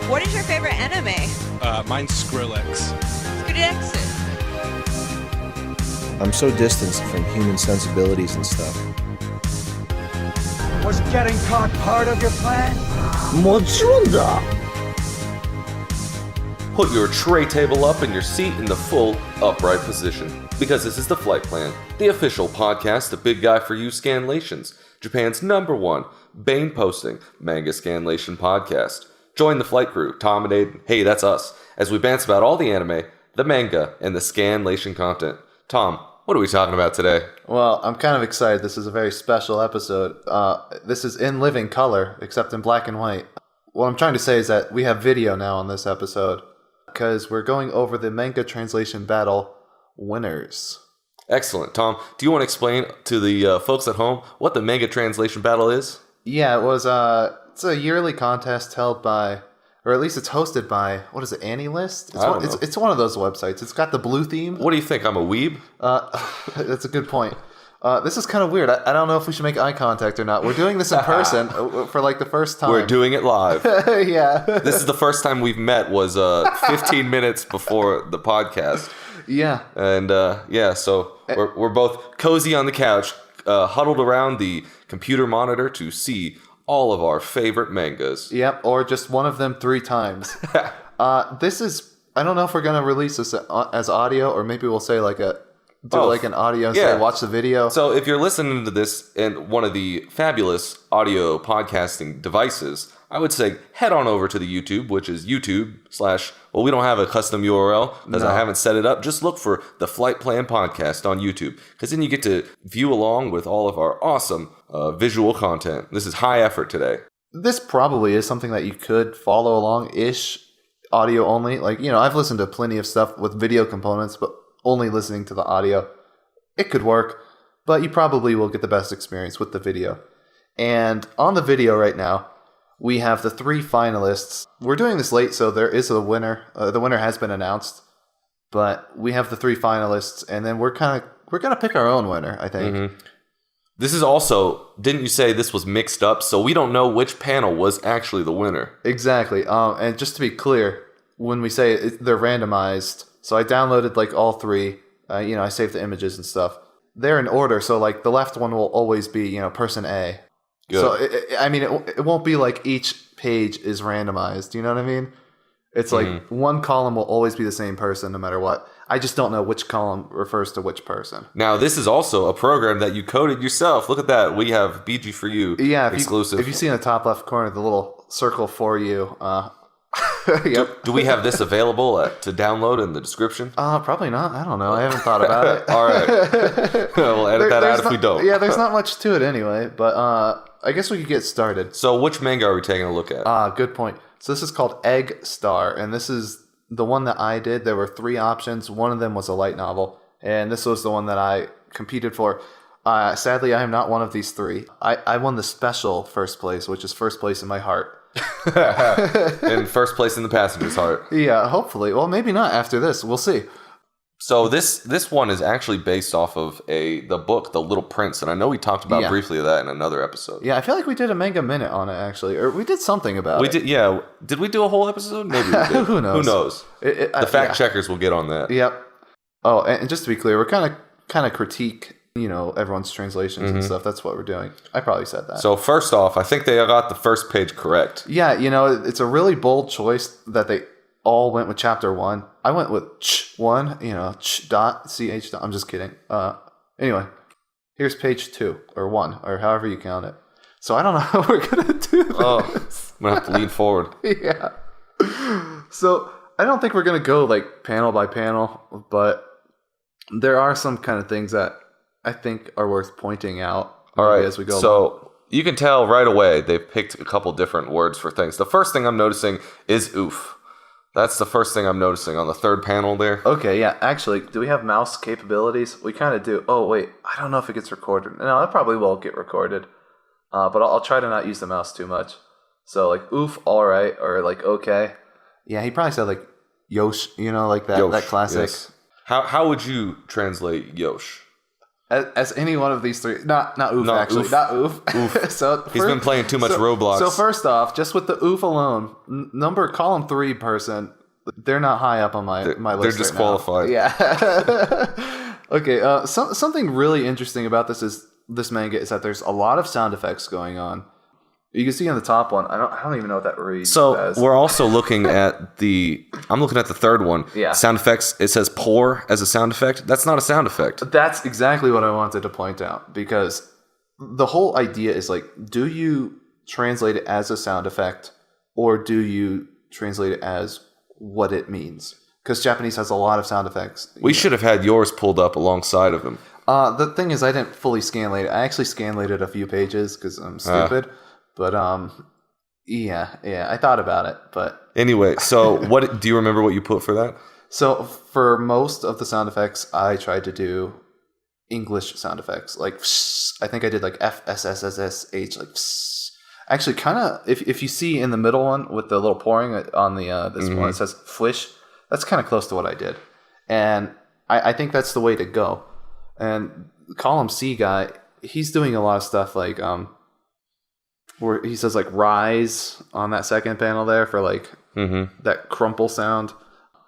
What is your favorite anime? Mine's Skrillex. I'm so distanced from human sensibilities and stuff. Was getting caught part of your plan? Put your tray table up and your seat in the full upright position, because this is the Flight Plan, the official podcast of BigGuy4U Scanlations, Japan's #1 Bane posting manga scanlation podcast. Join the flight crew, Tom and Aiden, hey, that's us, as we bounce about all the anime, the manga, and the scanlation content. Tom, what are we talking about today? Well, I'm kind of excited. This is a very special episode. This is in living color, except in black and white. What I'm trying to say is that we have video now on this episode, because we're going over the Manga Translation Battle winners. Excellent. Tom, do you want to explain to the folks at home what the Manga Translation Battle is? Yeah, it's a yearly contest held by, or at least it's hosted by, what is it, AniList? It's one of those websites. It's got the blue theme. What do you think? I'm a weeb? That's a good point. This is kind of weird. I don't know if we should make eye contact or not. We're doing this in person for like the first time. We're doing it live. Yeah. This is the first time we've met was 15 minutes before the podcast. Yeah. And so we're both cozy on the couch, huddled around the computer monitor to see all of our favorite mangas. Yep, or just one of them 3 times. This is, I don't know if we're going to release this as audio, or maybe we'll say like an audio and say watch the video. So if you're listening to this in one of the fabulous audio podcasting devices, I would say head on over to the YouTube, which is YouTube/ well, we don't have a custom URL because I haven't set it up. Just look for the Flight Plan Podcast on YouTube, because then you get to view along with all of our awesome visual content. This is high effort today. This probably is something that you could follow along-ish, audio only. Like, I've listened to plenty of stuff with video components, but only listening to the audio. It could work, but you probably will get the best experience with the video. And on the video right now, we have the 3 finalists. We're doing this late, so there is a winner. The winner has been announced, but we have the 3 finalists, and then we're gonna pick our own winner, I think. Mm-hmm. This is also, didn't you say this was mixed up? So we don't know which panel was actually the winner. Exactly. And just to be clear, when we say they're randomized, so I downloaded like all 3. I saved the images and stuff. They're in order, so like the left one will always be person A. Good. So, it won't be like each page is randomized. You know what I mean? It's like one column will always be the same person no matter what. I just don't know which column refers to which person. Now, this is also a program that you coded yourself. Look at that. We have BG4U exclusive. If you see in the top left corner, the little circle for you. Yep. Do we have this available to download in the description? Probably not. I don't know. I haven't thought about it. All right. We'll edit that out if we don't. Yeah, there's not much to it anyway, but I guess we could get started. So which manga are we taking a look at? Good point. So this is called Egg Star, and this is the one that I did. There were 3 options. One of them was a light novel, and this was the one that I competed for. Sadly, I am not one of these 3. I won the special first place, which is first place in my heart. In first place in the passenger's heart. Yeah, hopefully. Well, maybe not after this. We'll see. So this one is actually based off of the book, The Little Prince, and I know we talked about briefly of that in another episode. Yeah, I feel like we did a Manga Minute on it, actually. Or we did something about it. We did, yeah. Did we do a whole episode? Maybe we did. Who knows? Who knows? The fact checkers will get on that. Yep. Oh, and just to be clear, we're kind of critique everyone's translations and stuff. That's what we're doing. I probably said that. So first off, I think they got the first page correct. Yeah, it's a really bold choice that they all went with chapter 1. I went with ch1, ch. I'm just kidding. Anyway, here's page 2 or 1 or however you count it. So I don't know how we're gonna do this. I'm gonna have to lean forward. Yeah. So I don't think we're gonna go like panel by panel, but there are some kind of things that I think are worth pointing out. All right, as we go. So you can tell right away they've picked a couple different words for things. The first thing I'm noticing is oof. That's the first thing I'm noticing on the 3rd panel there. Okay, yeah. Actually, do we have mouse capabilities? We kind of do. Oh, wait. I don't know if it gets recorded. No, it probably will get recorded. But I'll try to not use the mouse too much. So, like, oof, all right, or like, okay. Yeah, he probably said, like, yosh, like that, Yosh, that classic. Yes. How would you translate yosh? as any one of these three. Not oof, Not actually. oof. Not oof. Oof. So He's been playing too much Roblox. So first off, just with the oof alone, column 3 person, they're not high up on my list. They're disqualified. Right now. Yeah. Okay. Something really interesting about this manga is that there's a lot of sound effects going on. You can see on the top one. I don't even know what that reads. So as. we're also looking at I'm looking at the third one. Yeah. Sound effects. It says pour as a sound effect. That's not a sound effect. That's exactly what I wanted to point out, because the whole idea is like, do you translate it as a sound effect, or do you translate it as what it means? Because Japanese has a lot of sound effects. We should have had yours pulled up alongside of them. The thing is, I didn't fully scanlate it. I actually scanlated a few pages because I'm stupid. But yeah, I thought about it. But anyway, so what do you remember what you put for that? So for most of the sound effects, I tried to do English sound effects. Like I think I did like F S S S S H, like actually kind of. If you see in the middle one with the little pouring on the this one, it says fwish. That's kind of close to what I did, and I think that's the way to go. And column C guy, he's doing a lot of stuff like where he says like rise on that second panel there for like that crumple sound.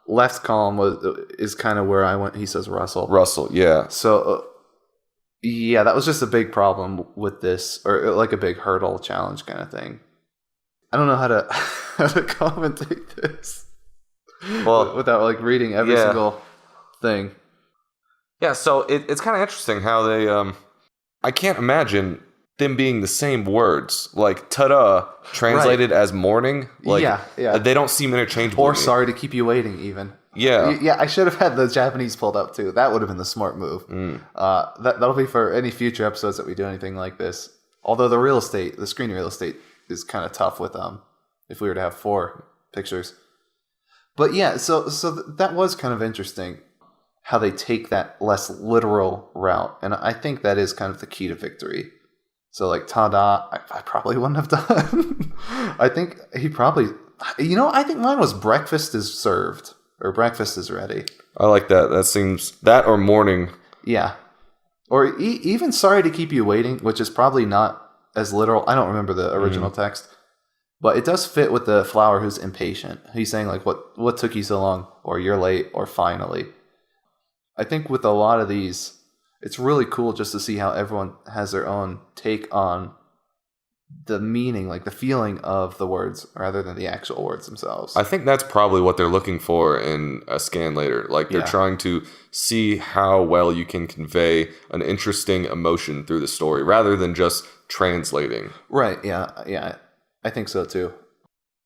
Left column is kind of where I went. He says rustle. Rustle, yeah. So yeah, that was just a big problem with this, or like a big hurdle challenge kind of thing. I don't know how to commentate this. Well, without like reading every single thing. Yeah, so it's kind of interesting how they I can't imagine them being the same words. Like ta-da translated as morning. Like yeah. They don't seem interchangeable. Or sorry to keep you waiting even. Yeah. Yeah, I should have had the Japanese pulled up too. That would have been the smart move. That'll be for any future episodes that we do anything like this. Although the screen real estate is kind of tough with if we were to have 4 pictures. But yeah, so that was kind of interesting how they take that less literal route. And I think that is kind of the key to victory. So like ta-da, I probably wouldn't have done. I think he probably, I think mine was breakfast is served or breakfast is ready. I like that. That seems, that or morning. Yeah. Or even sorry to keep you waiting, which is probably not as literal. I don't remember the original text. But it does fit with the flower who's impatient. He's saying like, what took you so long? Or you're late, or finally. I think with a lot of these, it's really cool just to see how everyone has their own take on the meaning, like the feeling of the words, rather than the actual words themselves. I think that's probably what they're looking for in a scan later. Like they're trying to see how well you can convey an interesting emotion through the story, rather than just translating. Right, yeah. I think so too.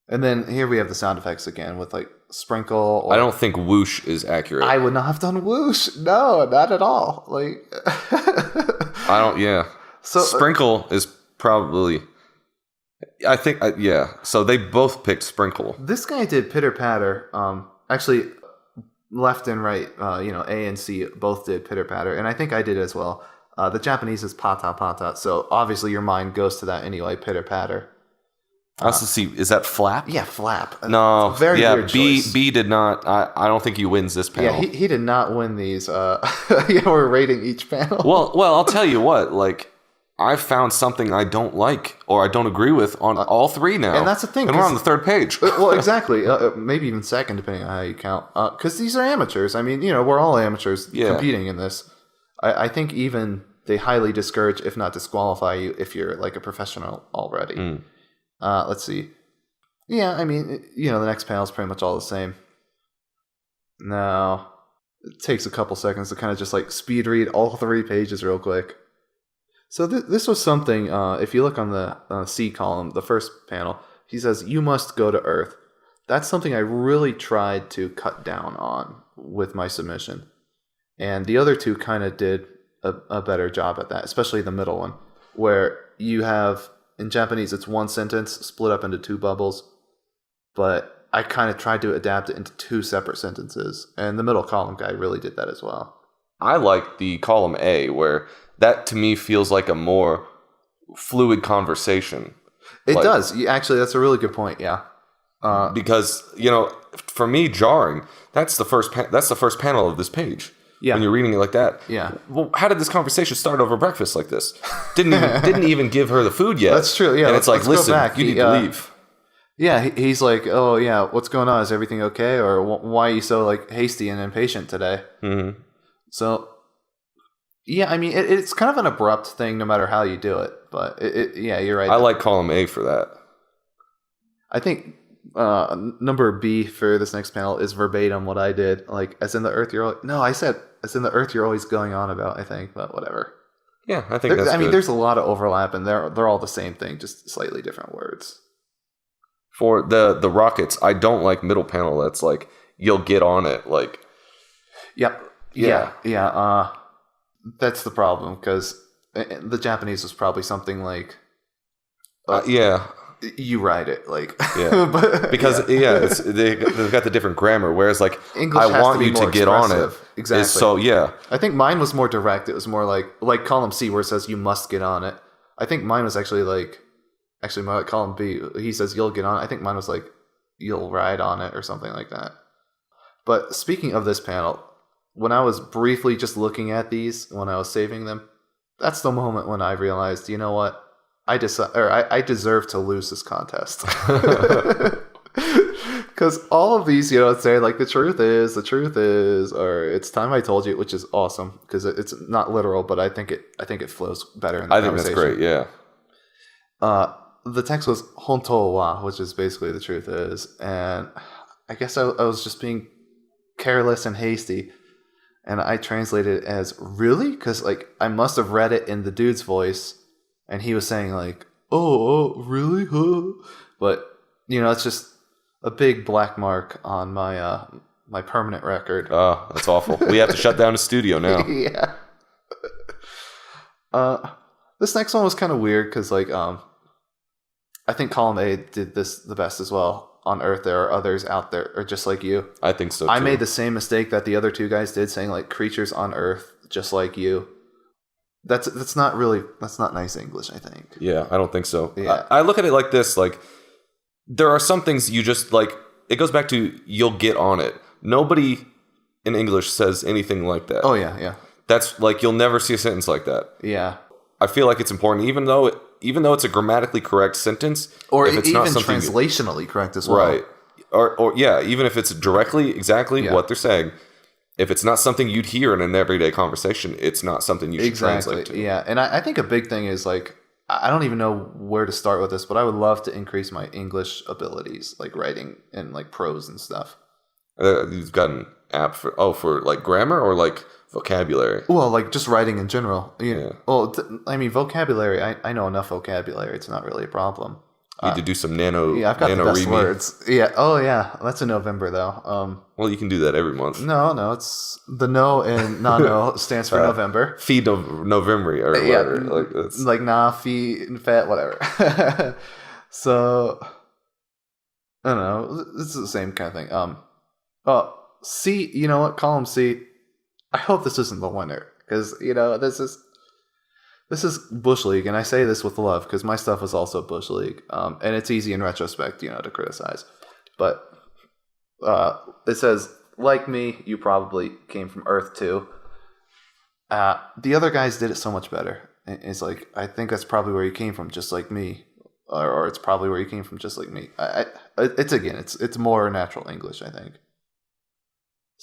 And then here we have the sound effects again with like sprinkle. I don't think whoosh is accurate. I would not have done whoosh. No, not at all. Like I don't. Yeah. So sprinkle is probably. I think. So they both picked sprinkle. This guy did pitter patter. Actually, left and right. A and C both did pitter patter, and I think I did as well. The Japanese is pata pata, so obviously your mind goes to that anyway. Pitter patter. Let's see. Is that flap? Yeah, flap. No. Very weird choice. B did not. I don't think he wins this panel. Yeah, he did not win these. We're rating each panel. Well, I'll tell you what. Like, I've found something I don't like or I don't agree with on all 3 now. And that's the thing. And we're on the 3rd page. Well, exactly. Maybe even 2nd, depending on how you count. Because these are amateurs. I mean, we're all amateurs competing in this. I think even they highly discourage, if not disqualify you, if you're like a professional already. Let's see. Yeah, I mean, the next panel is pretty much all the same. Now, it takes a couple seconds to kind of just like speed read all 3 pages real quick. So this was something, if you look on the C column, the first panel, he says, you must go to Earth. That's something I really tried to cut down on with my submission. And the other 2 kind of did a better job at that, especially the middle one, where you have... In Japanese, it's 1 sentence split up into 2 bubbles, but I kind of tried to adapt it into 2 separate sentences, and the middle column guy really did that as well. I like the column A, where that to me feels like a more fluid conversation. It does. Actually, that's a really good point, yeah. Because, for me, jarring, that's the first panel of this page. Yeah. when you're reading it like that. Yeah. Well, how did this conversation start over breakfast like this? Didn't even give her the food yet. That's true. Yeah. And it's like, listen, you need to leave. Yeah, he's like, oh yeah, what's going on? Is everything okay? Or why are you so like hasty and impatient today? Mm-hmm. So, yeah, I mean, it's kind of an abrupt thing, no matter how you do it. But yeah, you're right. I like column A for that. I think number B for this next panel is verbatim what I did. Like, as in the Earth, I said as in the Earth, you're always going on about. I think, but whatever. Yeah, I think that's good. I mean, there's a lot of overlap, and they're all the same thing, just slightly different words. For the rockets, I don't like middle panel. That's like, you'll get on it. Like, Yep. Yeah. That's the problem, because the Japanese was probably something like, yeah, you write it, like, yeah, but, because they've got the different grammar. Whereas like, English I has want to be you to more get on it. expressive. Exactly. So yeah, I think mine was more direct. It was more like column C where it says you must get on it. I think mine was actually my column B. He says you'll get on it. I think mine was like you'll ride on it or something like that. But speaking of this panel, when I was briefly just looking at these when I was saving them, that's the moment when I realized, you know what, I deserve to lose this contest. Because all of these, say like the truth is, or it's time I told you, which is awesome because it's not literal, but I think it flows better in the conversation. I think that's great. Yeah. The text was hontou wa, which is basically the truth is, and I guess I was just being careless and hasty, and I translated it as really, because like I must have read it in the dude's voice, and he was saying like, oh really, huh? But it's just a big black mark on my my permanent record. Oh, that's awful. We have to shut down the studio now. Yeah. This next one was kind of weird because like I think column A did this the best as well. On Earth, there are others out there, or just like you. I think so too. I made the same mistake that the other two guys did, saying like creatures on Earth, just like you. That's not nice English, I think. Yeah, I don't think so. Yeah. I look at it like this: like there are some things you just like. It goes back to you'll get on it. Nobody in English says anything like that. Oh yeah. That's like you'll never see a sentence like that. Yeah. I feel like it's important, even though it's a grammatically correct sentence, or if it's even not something translationally correct as well, right? Or yeah, even if it's directly exactly what they're saying, if it's not something you'd hear in an everyday conversation, it's not something you should translate to. Yeah, and I think a big thing is like I don't even know where to start with this, but I would love to increase my English abilities, like writing and like prose and stuff. You've got an app for like grammar or like vocabulary? Well, like just writing in general. Yeah. Well, I mean, vocabulary. I know enough vocabulary. It's not really a problem. Need to do some nano. Yeah, I've got the best words. Yeah. Oh, yeah. That's in November though. Well, you can do that every month. No. It's the no in nano stands for November. Feed of November or whatever. Like that's like nah, fee, fat, whatever. So I don't know. This is the same kind of thing. C. You know what? Column C. I hope this isn't the winner because this is Bush League, and I say this with love because my stuff was also Bush League, and it's easy in retrospect, to criticize. But it says, like me, you probably came from Earth too. The other guys did it so much better. It's like I think that's probably where you came from, just like me, or it's probably where you came from, just like me. It's more natural English, I think.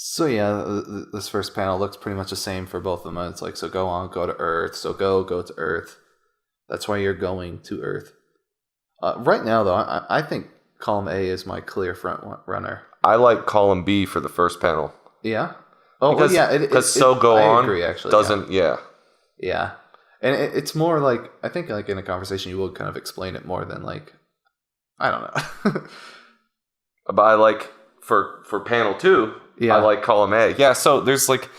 So yeah, this first panel looks pretty much the same for both of them. It's like, so go to Earth. So go to Earth. That's why you're going to Earth. Right now, though, I think column A is my clear front runner. I like column B for the first panel. Yeah? Oh, because, well, yeah. Because I agree, actually. Doesn't, yeah. Yeah. And it's more like, I think like in a conversation you will kind of explain it more than like, I don't know. But I like, for panel 2... Yeah. I like column A. Yeah, so there's like,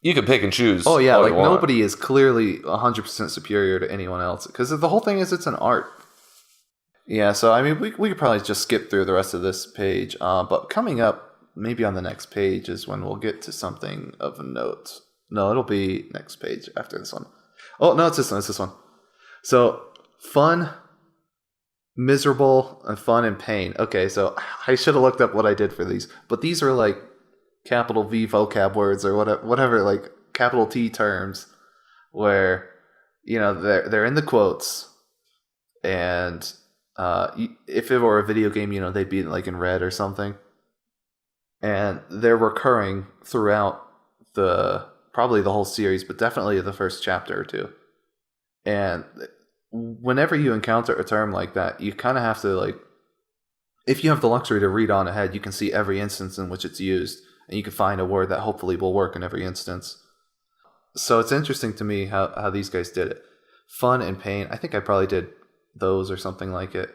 you can pick and choose. Oh yeah, like nobody is clearly 100% superior to anyone else because the whole thing is it's an art. Yeah, so I mean, we could probably just skip through the rest of this page, but coming up, maybe on the next page is when we'll get to something of note. No, it'll be next page after this one. Oh no, it's this one. So fun, miserable, and fun and pain. Okay, so I should have looked up what I did for these, but these are like capital V vocab words or whatever like capital T terms where, you know, they're in the quotes, and if it were a video game, you know, they'd be like in red or something, and they're recurring throughout probably the whole series, but definitely the first chapter or two. And whenever you encounter a term like that, you kind of have to, like, if you have the luxury to read on ahead, you can see every instance in which it's used, and you can find a word that hopefully will work in every instance. So it's interesting to me how these guys did it. Fun and pain, I think I probably did those or something like it.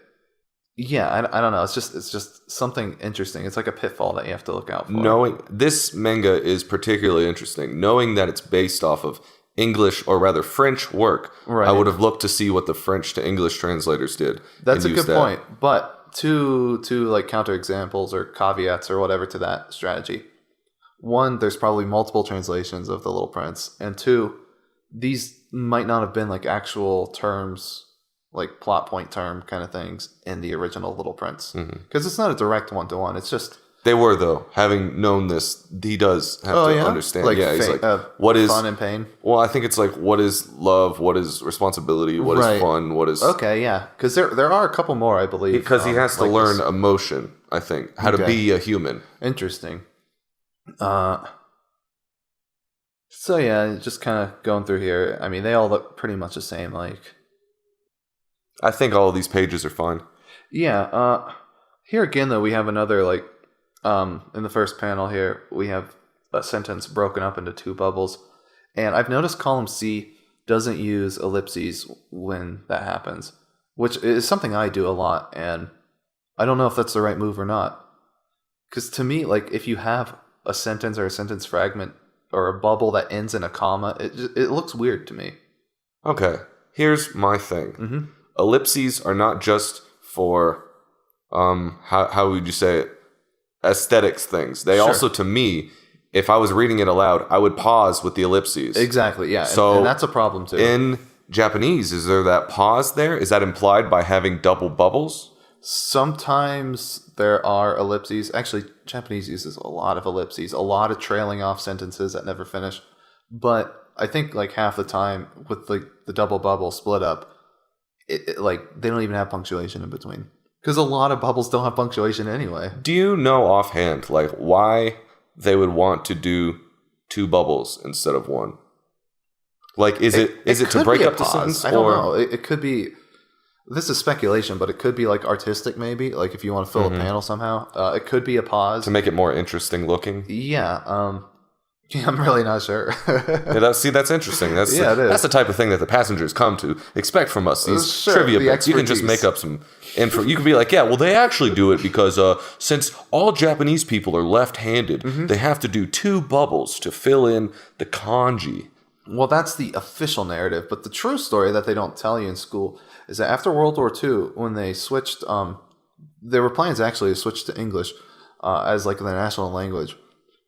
Yeah, I don't know. It's just something interesting. It's like a pitfall that you have to look out for. Knowing this manga is particularly interesting. Knowing that it's based off of English, or rather French work, right. I would have looked to see what the French to English translators did. That's a good point. But two like counter examples or caveats or whatever to that strategy. One, there's probably multiple translations of The Little Prince, and two, these might not have been like actual terms, like plot point term kind of things in the original Little Prince, because it's not a direct one-to-one. It's just they were, though. Having known this, he does have to understand. Like he's like, what is fun and pain? Well, I think it's like, what is love? What is responsibility? What is fun? What is because there are a couple more, I believe. Because he has to like learn emotion. I think how to be a human. Interesting. So yeah, just kind of going through here. I mean, they all look pretty much the same. Like, I think all of these pages are fine. Yeah. Here again, though, we have another, like, in the first panel here, we have a sentence broken up into two bubbles. And I've noticed column C doesn't use ellipses when that happens, which is something I do a lot. And I don't know if that's the right move or not. Because to me, like, if you have a sentence or a sentence fragment or a bubble that ends in a comma, it looks weird to me. Okay. Here's my thing. Ellipses are not just for how would you say it, aesthetics things. They also, to me, if I was reading it aloud, I would pause with the ellipses. Exactly, yeah. So and that's a problem too. In Japanese, is there that pause there? Is that implied by having double bubbles? Sometimes there are ellipses. Actually, Japanese uses a lot of ellipses, a lot of trailing off sentences that never finish. But I think like half the time with like the double bubble split up, like they don't even have punctuation in between. Because a lot of bubbles don't have punctuation anyway. Do you know offhand like why they would want to do two bubbles instead of one? Like, is it to break up the sentence? I don't know. It could be. This is speculation, but it could be like artistic, maybe. Like if you want to fill a panel somehow, it could be a pause to make it more interesting looking. Yeah, I'm really not sure. That's interesting. It is. That's the type of thing that the passengers come to expect from us. These trivia bits. You can just make up some info. You could be like, yeah, well, they actually do it because since all Japanese people are left-handed, they have to do two bubbles to fill in the kanji. Well, that's the official narrative, but the true story that they don't tell you in school is that after World War II, when they switched, there were plans actually to switch to English as like the national language,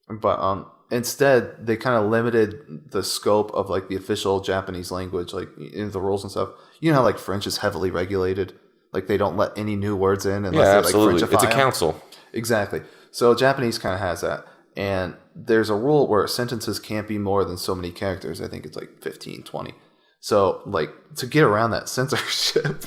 but instead they kind of limited the scope of like the official Japanese language, like in the rules and stuff. You know how like French is heavily regulated, like they don't let any new words in unless they absolutely. Like Frenchify it's a them. council. Exactly. So Japanese kind of has that. And there's a rule where sentences can't be more than so many characters. I think it's like 15, 20. So, like, to get around that censorship.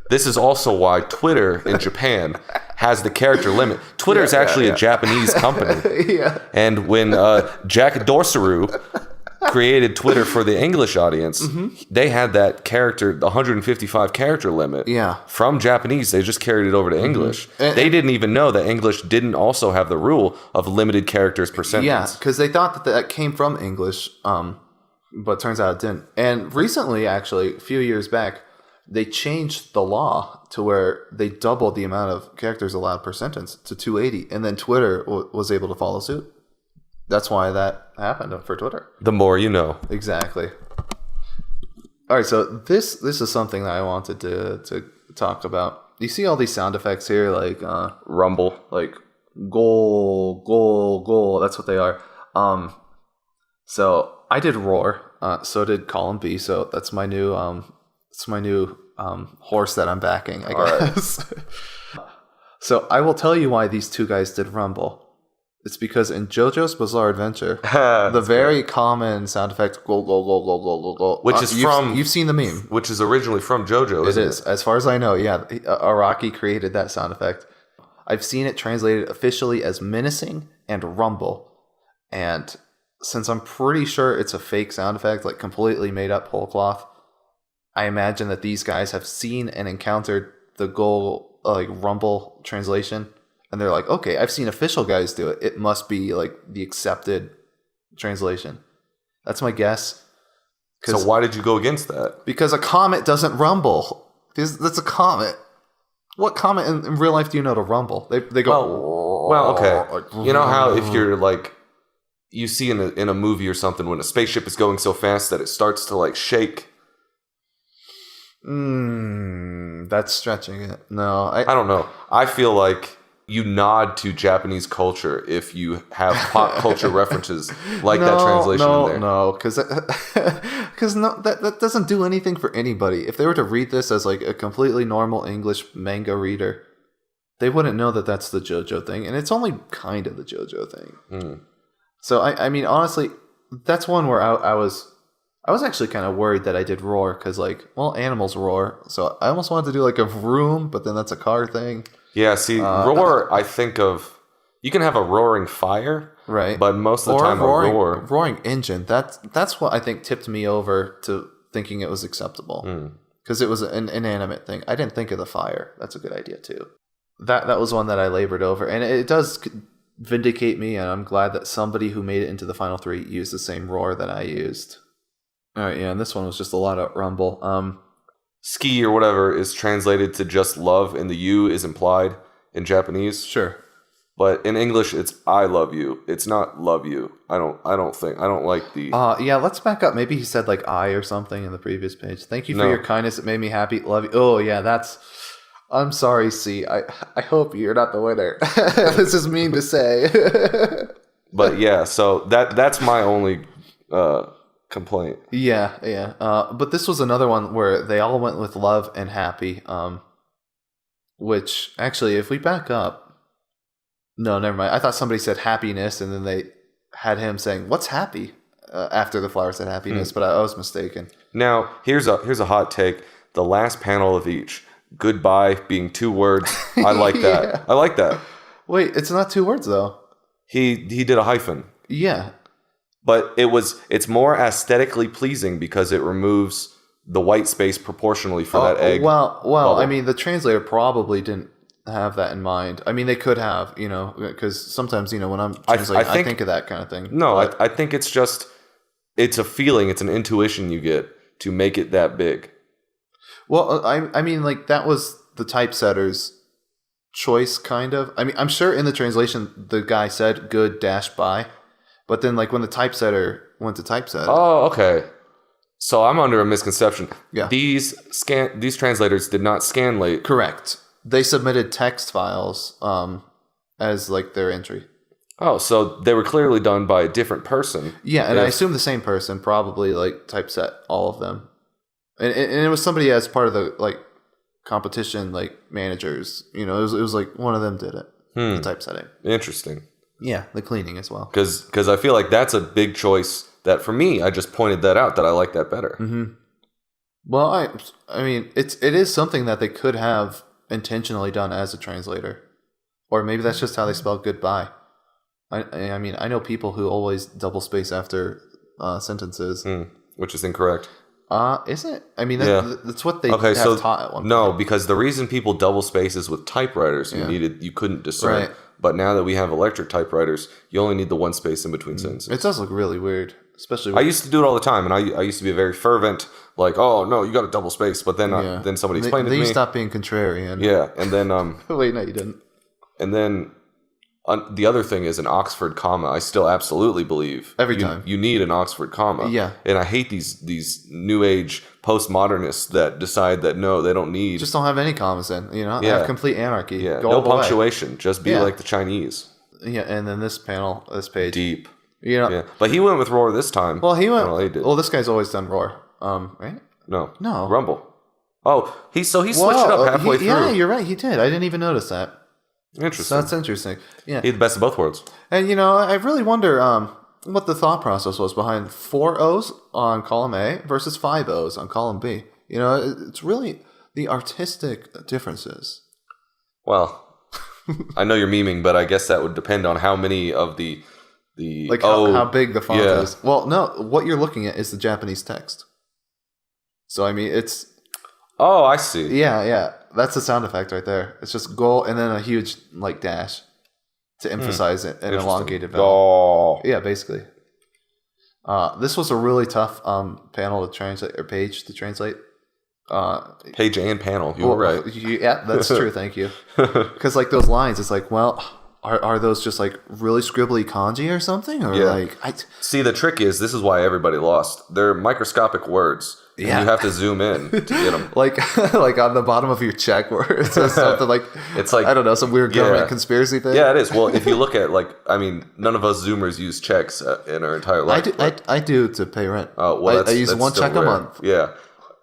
This is also why Twitter in Japan has the character limit. Twitter is actually a Japanese company. And when Jack Dorsey created Twitter for the English audience, they had that character, the 155 character limit. From Japanese, they just carried it over to English. They didn't even know that English didn't also have the rule of limited characters per sentence. Yeah, because they thought that came from English, but turns out it didn't. And recently, actually, a few years back, they changed the law to where they doubled the amount of characters allowed per sentence to 280, and then Twitter was able to follow suit. That's why that happened for Twitter. The more you know. Exactly. All right, so this is something that I wanted to talk about. You see all these sound effects here, like rumble, like goal, goal, goal. That's what they are. So I did roar. So did column B. So that's my new horse that I'm backing, I guess. So I will tell you why these two guys did rumble. It's because in JoJo's Bizarre Adventure, the very common sound effect go go go go go go go, which is you've seen the meme, which is originally from JoJo. It is, as far as I know. Yeah, Araki created that sound effect. I've seen it translated officially as menacing and rumble, and since I'm pretty sure it's a fake sound effect, like completely made up whole cloth, I imagine that these guys have seen and encountered the goal like rumble translation. And they're like, okay, I've seen official guys do it. It must be like the accepted translation. That's my guess. So why did you go against that? Because a comet doesn't rumble. Because that's a comet. What comet in real life do you know to rumble? They go. Well, okay. You know how if you're like, you see in a movie or something when a spaceship is going so fast that it starts to like shake. That's stretching it. No, I don't know. I feel like you nod to Japanese culture if you have pop culture references like that translation in there. No, because that doesn't do anything for anybody. If they were to read this as like a completely normal English manga reader, they wouldn't know that that's the JoJo thing, and it's only kind of the JoJo thing. So I mean, honestly, that's one where I was actually kind of worried that I did roar because like, well, animals roar, so I almost wanted to do like a vroom, but then that's a car thing. Yeah, see, roar, I think of... You can have a roaring fire, right? But most of the time a roaring engine. That's what I think tipped me over to thinking it was acceptable. Because it was an inanimate thing. I didn't think of the fire. That's a good idea, too. That was one that I labored over. And it does vindicate me, and I'm glad that somebody who made it into the final 3 used the same roar that I used. All right, yeah, and this one was just a lot of rumble. Ski or whatever is translated to just love, and the U is implied in Japanese. Sure. But in English, it's I love you. It's not love you. I don't like the... Yeah, let's back up. Maybe he said like I or something in the previous page. Thank you for your kindness. It made me happy. Love you. Oh, yeah, that's... I'm sorry, C. I hope you're not the winner. This is mean to say. But yeah, so that's my only... complaint. Yeah. But this was another one where they all went with love and happy. Which actually, if we back up, no, never mind. I thought somebody said happiness, and then they had him saying, "What's happy?" After the flower said happiness, but I was mistaken. Now here's a hot take. The last panel of each, goodbye being 2 words. I like that. Yeah. I like that. Wait, it's not 2 words though. He did a hyphen. Yeah. But it's more aesthetically pleasing because it removes the white space proportionally for that egg. Well, bubble. I mean, the translator probably didn't have that in mind. I mean, they could have, because sometimes, when I'm translating, I think of that kind of thing. No, I think it's just, it's a feeling, it's an intuition you get to make it that big. Well, I mean, like, that was the typesetter's choice, kind of. I mean, I'm sure in the translation, the guy said good - by. But then, like, when the typesetter went to typeset... Oh, okay. So I'm under a misconception. Yeah. These translators did not scanlate. Correct. They submitted text files as, like, their entry. Oh, so they were clearly done by a different person. Yeah, and I assume the same person probably, like, typeset all of them. And it was somebody as part of the, like, competition, like, managers. It was like, one of them did it. The typesetting. Interesting. Yeah, the cleaning as well. Because I feel like that's a big choice that for me, I just pointed that out that I like that better. Mm-hmm. Well, I mean, it is something that they could have intentionally done as a translator. Or maybe that's just how they spell goodbye. I mean, I know people who always double space after sentences. Which is incorrect. Is it? I mean, that's what they have taught at one point. No, because the reason people double spaces with typewriters, you couldn't discern. Right. But now that we have electric typewriters, you only need the 1 space in between sentences. It does look really weird, especially. I used to do it all the time, and I used to be a very fervent, like, oh no, you got to double space. But then then somebody explained it to me. Then you stopped being contrarian. Yeah, and then wait, no, you didn't. And then the other thing is an Oxford comma. I still absolutely believe every time you need an Oxford comma. Yeah, and I hate these new age postmodernists that decide that no, they don't need. Just don't have any commas in. Have complete anarchy. Yeah, no punctuation. Just be like the Chinese. Yeah, and then this page, deep. Yeah, but he went with roar this time. Well, he went. Well, this guy's always done roar. Right? No, rumble. Oh, he switched it up halfway through. Yeah, you're right. He did. I didn't even notice that. Interesting. So that's interesting. Yeah. He had the best of both worlds. And, I really wonder what the thought process was behind 4 O's on column A versus 5 O's on column B. It's really the artistic differences. Well, I know you're memeing, but I guess that would depend on how many of the Like how big the font is. Well, no, what you're looking at is the Japanese text. So, it's... Oh, I see. Yeah. That's the sound effect right there. It's just go and then a huge, dash to emphasize it and elongated vowel. Oh. Yeah, basically. This was a really tough panel to translate, or page to translate. Page and panel. You were right. Yeah, that's true. Thank you. Because those lines, it's are those just really scribbly kanji or something? Or See, the trick is this is why everybody lost. They're microscopic words. Yeah. And you have to zoom in to get them. like on the bottom of your check where it says something it's I don't know, some weird government conspiracy thing. Yeah, it is. Well, if you look at none of us Zoomers use checks in our entire life. I do to pay rent. Oh, well, I use one check a month. Yeah.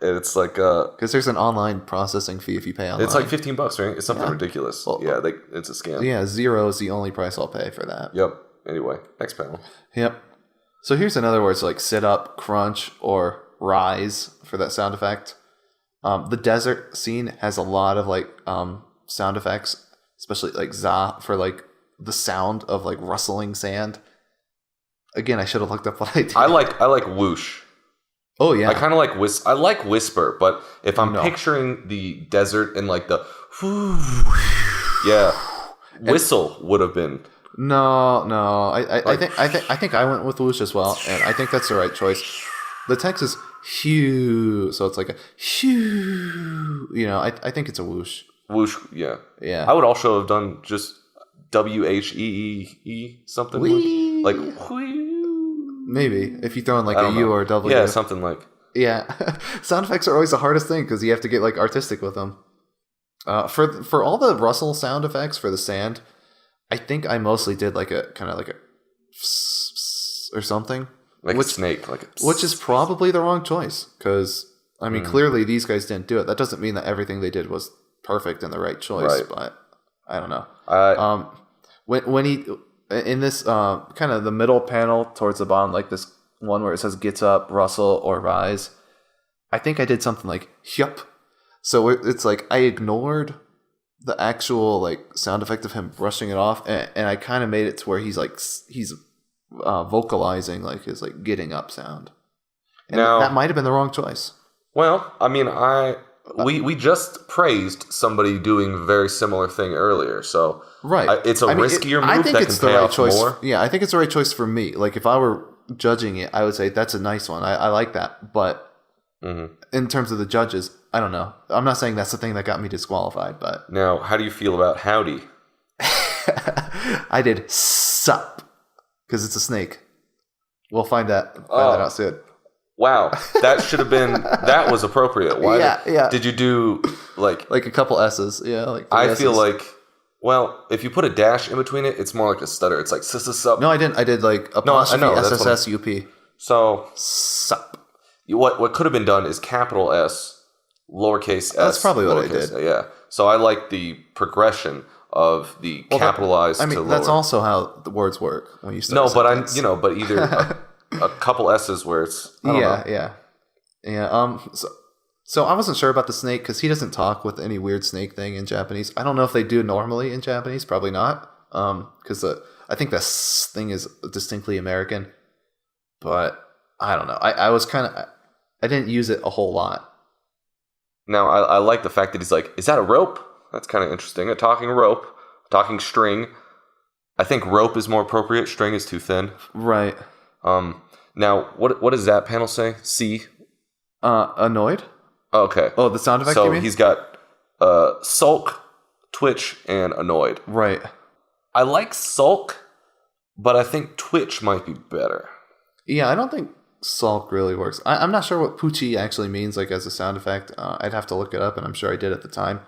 It's because there's an online processing fee if you pay online. It's $15, right? It's something ridiculous. Well, it's a scam. Yeah, 0 is the only price I'll pay for that. Yep. Anyway, next panel. Yep. So here's another word. So sit up, crunch, or rise for that sound effect. The desert scene has a lot of sound effects, especially za for the sound of rustling sand. Again, I should have looked up what I did. I like whoosh. Oh yeah, I kind of like I like whisper, but if I'm picturing the desert and the whistle would have been. No. I think I went with whoosh as well, and I think that's the right choice. The text is hue, so it's like a hue. I think it's a whoosh. Whoosh, yeah. Yeah. I would also have done just WHEE something Whee. like whee. Maybe if you throw in a U or a W. Yeah, something like. Yeah, sound effects are always the hardest thing because you have to get artistic with them. For all the rustle sound effects for the sand, I think I mostly did a kind of a or something. A snake. Which is probably the wrong choice because, clearly these guys didn't do it. That doesn't mean that everything they did was perfect and the right choice, but I don't know. When he, in this kind of the middle panel towards the bottom, this one where it says gets up, rustle, or rise, I think I did something like yup. So it's I ignored the actual sound effect of him brushing it off, and I kind of made it to where he's vocalizing his getting up sound. And now, that might have been the wrong choice. Well, we just praised somebody doing a very similar thing earlier, so right. It's a riskier move. I think it's the right choice. More. Yeah, I think it's the right choice for me. If I were judging it, I would say that's a nice one. I like that, but in terms of the judges, I don't know. I'm not saying that's the thing that got me disqualified, but now, how do you feel about howdy? I did sup because it's a snake. We'll find that out soon. Wow, that should have been. That was appropriate. Why? Yeah. Did you do a couple S's? Yeah, I feel well, if you put a dash in between it, it's more like a stutter. It's sup. No, I didn't. I did apostrophe SSSUP. So sup. What could have been done is capital S, lowercase s. That's probably what I did. Yeah. So I like the progression of the capitalized to lower. That's also how the words work when you start. No, but but either a couple S's where it's yeah. So I wasn't sure about the snake because he doesn't talk with any weird snake thing in Japanese. I don't know if they do normally in Japanese. Probably not. Because I think this thing is distinctly American. But I don't know. I was kind of. I didn't use it a whole lot. Now I like the fact that he's is that a rope? That's kind of interesting. A talking rope, talking string. I think rope is more appropriate. String is too thin. Right. Now what does that panel say? C. Annoyed. Okay. Oh, the sound effect. So you mean? He's got sulk, twitch, and annoyed. Right. I like sulk, but I think twitch might be better. Yeah, I don't think sulk really works. I'm not sure what puchi actually means as a sound effect. I'd have to look it up, and I'm sure I did at the time.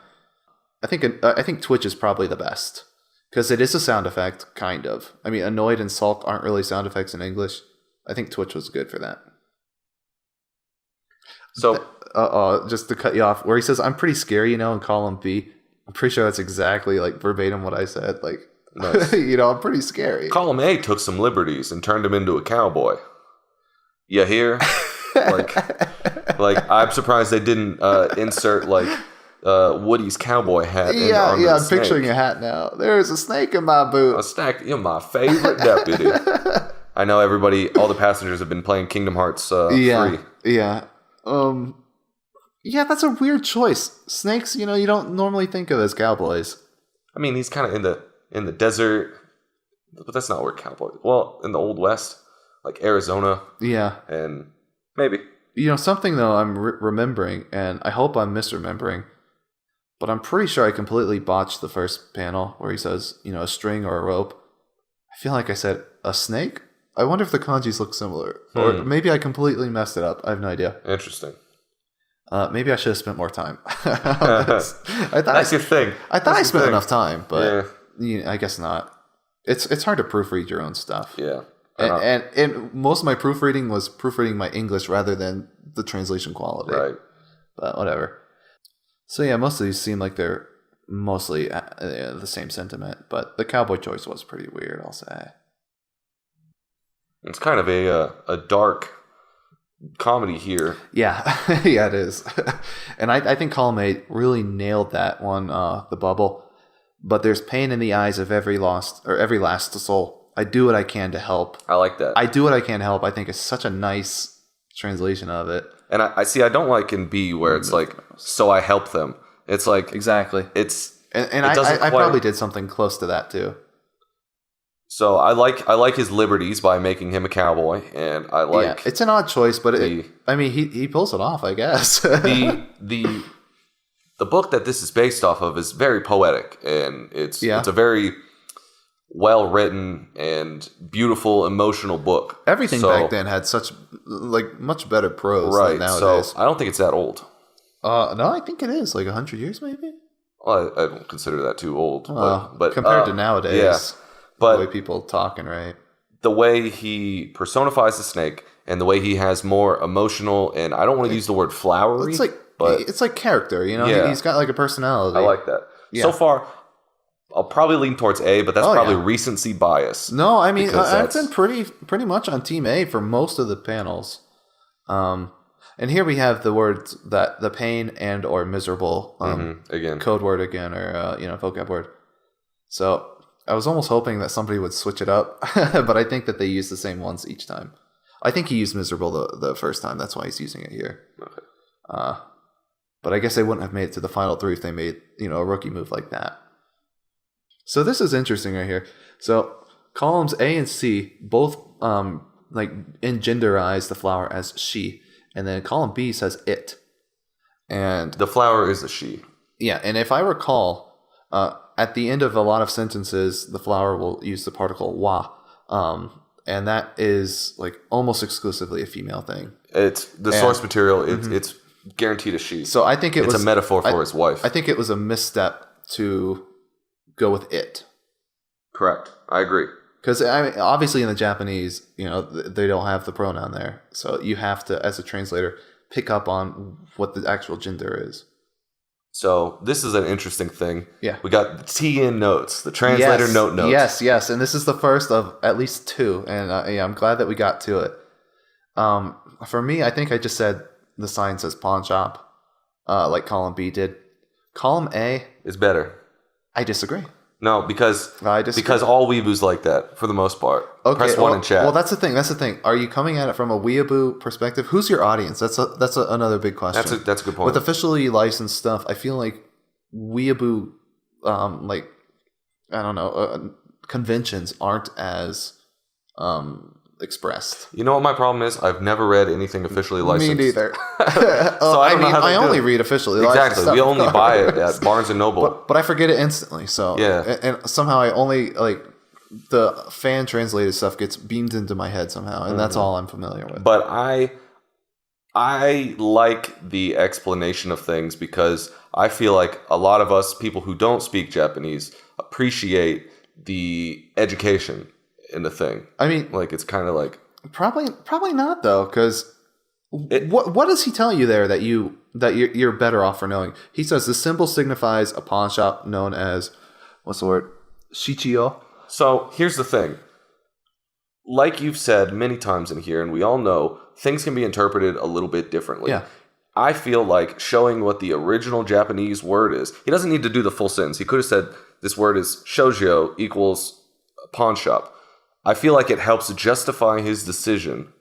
I think twitch is probably the best because it is a sound effect, kind of. Annoyed and sulk aren't really sound effects in English. I think twitch was good for that. So, just to cut you off, where he says, "I'm pretty scary," in column B. I'm pretty sure that's exactly like verbatim what I said. Like, Nice. I'm pretty scary. Column A took some liberties and turned him into a cowboy. You hear? like I'm surprised they didn't insert like Woody's cowboy hat. Yeah, I'm picturing a hat now. There's a snake in my boot. A snack. You're my favorite deputy. I know everybody, all the passengers have been playing Kingdom Hearts free. Yeah. Yeah, that's a weird choice. Snakes, you don't normally think of as cowboys. I mean, he's kind of in the desert, but that's not where cowboy. Well, in the Old West, like Arizona. Yeah. And maybe. Something though I'm remembering, and I hope I'm misremembering, but I'm pretty sure I completely botched the first panel where he says, a string or a rope. I feel like I said a snake. I wonder if the kanjis look similar, or maybe I completely messed it up. I have no idea. Interesting. Maybe I should have spent more time. That's your thing. I thought I spent enough time, but I guess not. It's hard to proofread your own stuff. Yeah. And most of my proofreading was proofreading my English rather than the translation quality. Right. But whatever. So yeah, most of these seem like they're mostly the same sentiment, but the cowboy choice was pretty weird, I'll say. It's kind of a dark comedy here. Yeah, yeah, it is. And I think Column A really nailed that one, the bubble. But there's pain in the eyes of every last soul. I do what I can to help. I like that. I do what I can to help. I think it's such a nice translation of it. And I see. I don't like in B where it's like, so I help them. It's like exactly. I probably did something close to that too. So I like his liberties by making him a cowboy, and I like. Yeah, it's an odd choice, but he pulls it off, I guess. the book that this is based off of is very poetic, and it's a very well written and beautiful, emotional book. Everything back then had such much better prose than nowadays. So I don't think it's that old. No, I think it is 100 years maybe. Well, I don't consider that too old. Well, but compared to nowadays. Yeah. But the way people talking, right? The way he personifies the snake and the way he has more emotional, and I don't want to use the word flowery. It's like character, he's got a personality. I like that. Yeah. So far, I'll probably lean towards A, but that's probably recency bias. No, I mean, I've been pretty much on Team A for most of the panels. And here we have the words that the pain and or miserable again, code word again, or vocab word. So I was almost hoping that somebody would switch it up, but I think that they use the same ones each time. I think he used miserable the first time. That's why he's using it here. Okay. But I guess they wouldn't have made it to the final three if they made a rookie move like that. So this is interesting right here. So columns A and C both engenderize the flower as she, and then column B says it. And the flower is a she. Yeah, and if I recall, at the end of a lot of sentences, the flower will use the particle wa, and that is almost exclusively a female thing. It's the source material. It's guaranteed a she. So I think it's a metaphor for his wife. I think it was a misstep to go with it. Correct. I agree. Because obviously in the Japanese, they don't have the pronoun there, so you have to, as a translator, pick up on what the actual gender is. So this is an interesting thing. Yeah. We got the TN notes, the translator notes. Yes. And this is the first of at least two. And I'm glad that we got to it. For me, I think I just said the sign says pawn shop, like column B did. Column A is better. I disagree. No, because all weeaboos like that for the most part. Okay, Press 1 in chat. Well, that's the thing. Are you coming at it from a weeaboo perspective? Who's your audience? That's another big question. That's a good point. With officially licensed stuff, I feel like weeaboo, conventions aren't as expressed. You know what my problem is? I've never read anything officially licensed. Me neither. So I only read officially licensed stuff. We only buy it at Barnes & Noble. But I forget it instantly. So yeah. And somehow I only the fan translated stuff gets beamed into my head somehow, and that's all I'm familiar with. But I like the explanation of things because I feel like a lot of us people who don't speak Japanese appreciate the education in the thing. I mean, it's kind of like probably not though, because What does he tell you there that you're better off for knowing? He says the symbol signifies a pawn shop known as, what's the word? Shichiyo. So here's the thing. Like you've said many times in here, and we all know, things can be interpreted a little bit differently. Yeah. I feel like showing what the original Japanese word is, he doesn't need to do the full sentence. He could have said this word is shoujo equals pawn shop. I feel like it helps justify his decision.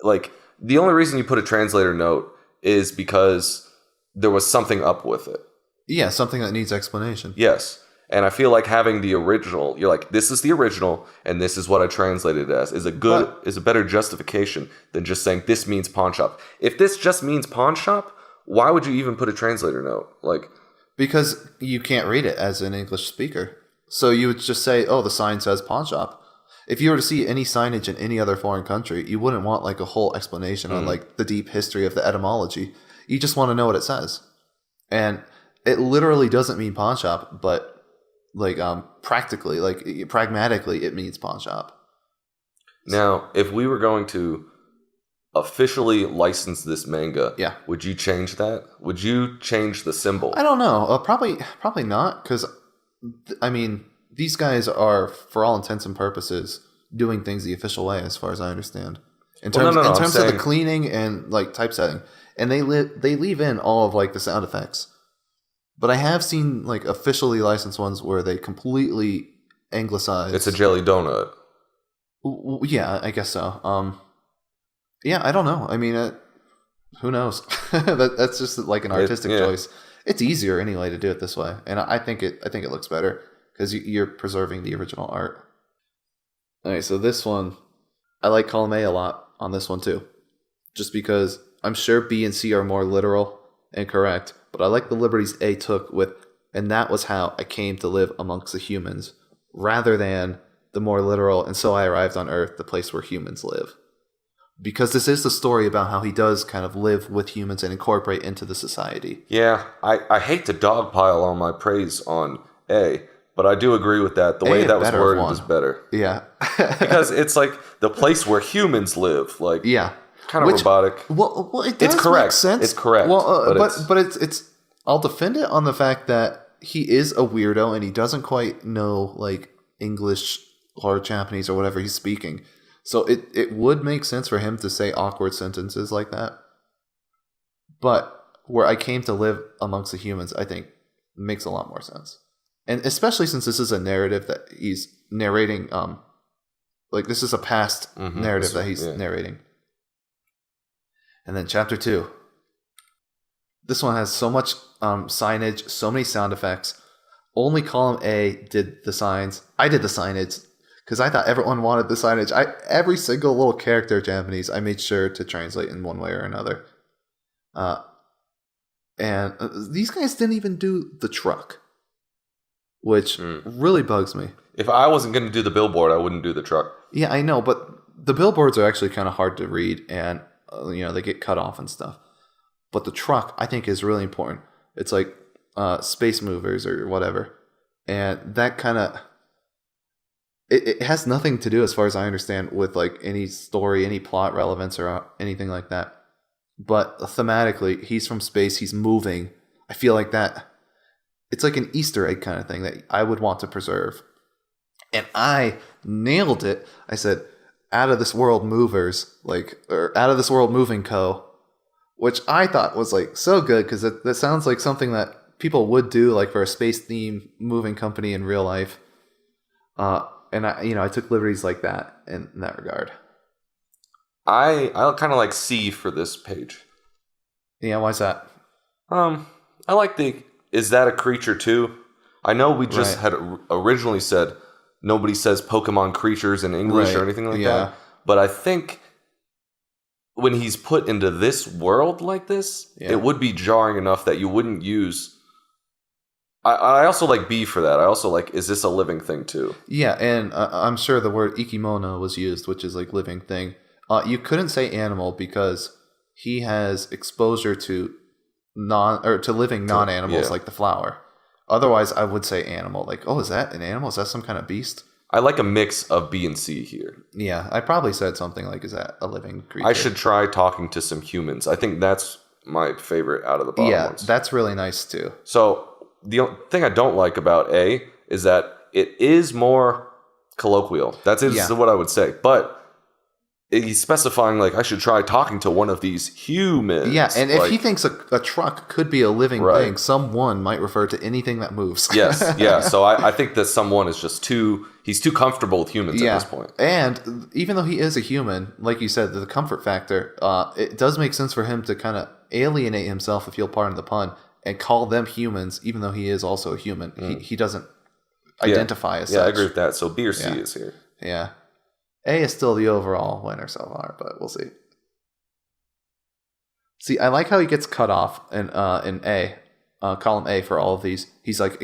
Like, the only reason you put a translator note is because there was something up with it. Yeah, something that needs explanation. Yes. And I feel like having the original, you're like, this is the original, and this is what I translated it as, is a better justification than just saying this means pawn shop. If this just means pawn shop, why would you even put a translator note? Like, because you can't read it as an English speaker. So you would just say, oh, the sign says pawn shop. If you were to see any signage in any other foreign country, you wouldn't want like a whole explanation on like the deep history of the etymology. You just want to know what it says. And it literally doesn't mean pawn shop, but like practically, like pragmatically, it means pawn shop. Now, if we were going to officially license this manga, yeah, would you change that? Would you change the symbol? I don't know. Probably not, because I mean, these guys are, for all intents and purposes, doing things the official way, as far as I understand. In terms of the cleaning and like typesetting, and they leave in all of like the sound effects. But I have seen like officially licensed ones where they completely anglicize. It's a jelly donut. Yeah, I guess so. Yeah, I don't know. I mean, who knows? That's just like an artistic choice. It's easier anyway to do it this way, and I think it looks better because you're preserving the original art. All right, so this one, I like column A lot on this one too, just because I'm sure B and C are more literal and correct, but I like the liberties A took with, and that was how I came to live amongst the humans, rather than the more literal, and so I arrived on Earth, the place where humans live. Because this is the story about how he does kind of live with humans and incorporate into the society. Yeah, I hate to dogpile on my praise on A, but I do agree with that. The way that was worded is better. Yeah. Because it's like the place where humans live. Like, yeah. Kind of robotic. Well, it does make sense. It's correct. Well, but it's I'll defend it on the fact that he is a weirdo and he doesn't quite know like English or Japanese or whatever he's speaking. So it would make sense for him to say awkward sentences like that. But where I came to live amongst the humans, I think makes a lot more sense. And especially since this is a narrative that he's narrating, like this is a past narrative that he's narrating. And then chapter 2. This one has so much signage, so many sound effects. Only column A did the signs. I did the signage because I thought everyone wanted the signage. Every single little character Japanese, I made sure to translate in one way or another. And these guys didn't even do the truck, which really bugs me. If I wasn't going to do the billboard, I wouldn't do the truck. Yeah, I know, but the billboards are actually kind of hard to read, and they get cut off and stuff. But the truck, I think, is really important. It's like space movers or whatever, and that kind of it has nothing to do, as far as I understand, with like any story, any plot relevance, or anything like that. But thematically, he's from space, he's moving. I feel like that it's like an Easter egg kind of thing that I would want to preserve. And I nailed it. I said, out of this world movers, or out of this world moving co., which I thought was like so good because that sounds like something that people would do like for a space theme moving company in real life. And I took liberties like that in that regard. I kind of like C for this page. Yeah, why's that? I like is that a creature too? I know we just had originally said nobody says Pokemon creatures in English or anything like that. But I think when he's put into this world like this, it would be jarring enough that you wouldn't use. I also like B for that. I also like, is this a living thing too? Yeah, and I'm sure the word ikimono was used, which is like living thing. You couldn't say animal because he has exposure to living non-animals like the flower. Otherwise, I would say animal. Like, oh, is that an animal? Is that some kind of beast? I like a mix of B and C here. Yeah, I probably said something like, is that a living creature? I should try talking to some humans. I think that's my favorite out of the bottom ones. That's really nice too. So the thing I don't like about A is that it is more colloquial. That's what I would say. But he's specifying, like, I should try talking to one of these humans. Yeah, and if he thinks a truck could be a living thing, someone might refer to anything that moves. Yes, yeah. So I think that someone is just he's too comfortable with humans at this point. And even though he is a human, like you said, the comfort factor, it does make sense for him to kind of alienate himself, if you'll pardon the pun, and call them humans, even though he is also a human. He doesn't identify as such. Yeah, I agree with that. So B or C is here. Yeah. A is still the overall winner so far, but we'll see. See, I like how he gets cut off in A, column A for all of these. He's like,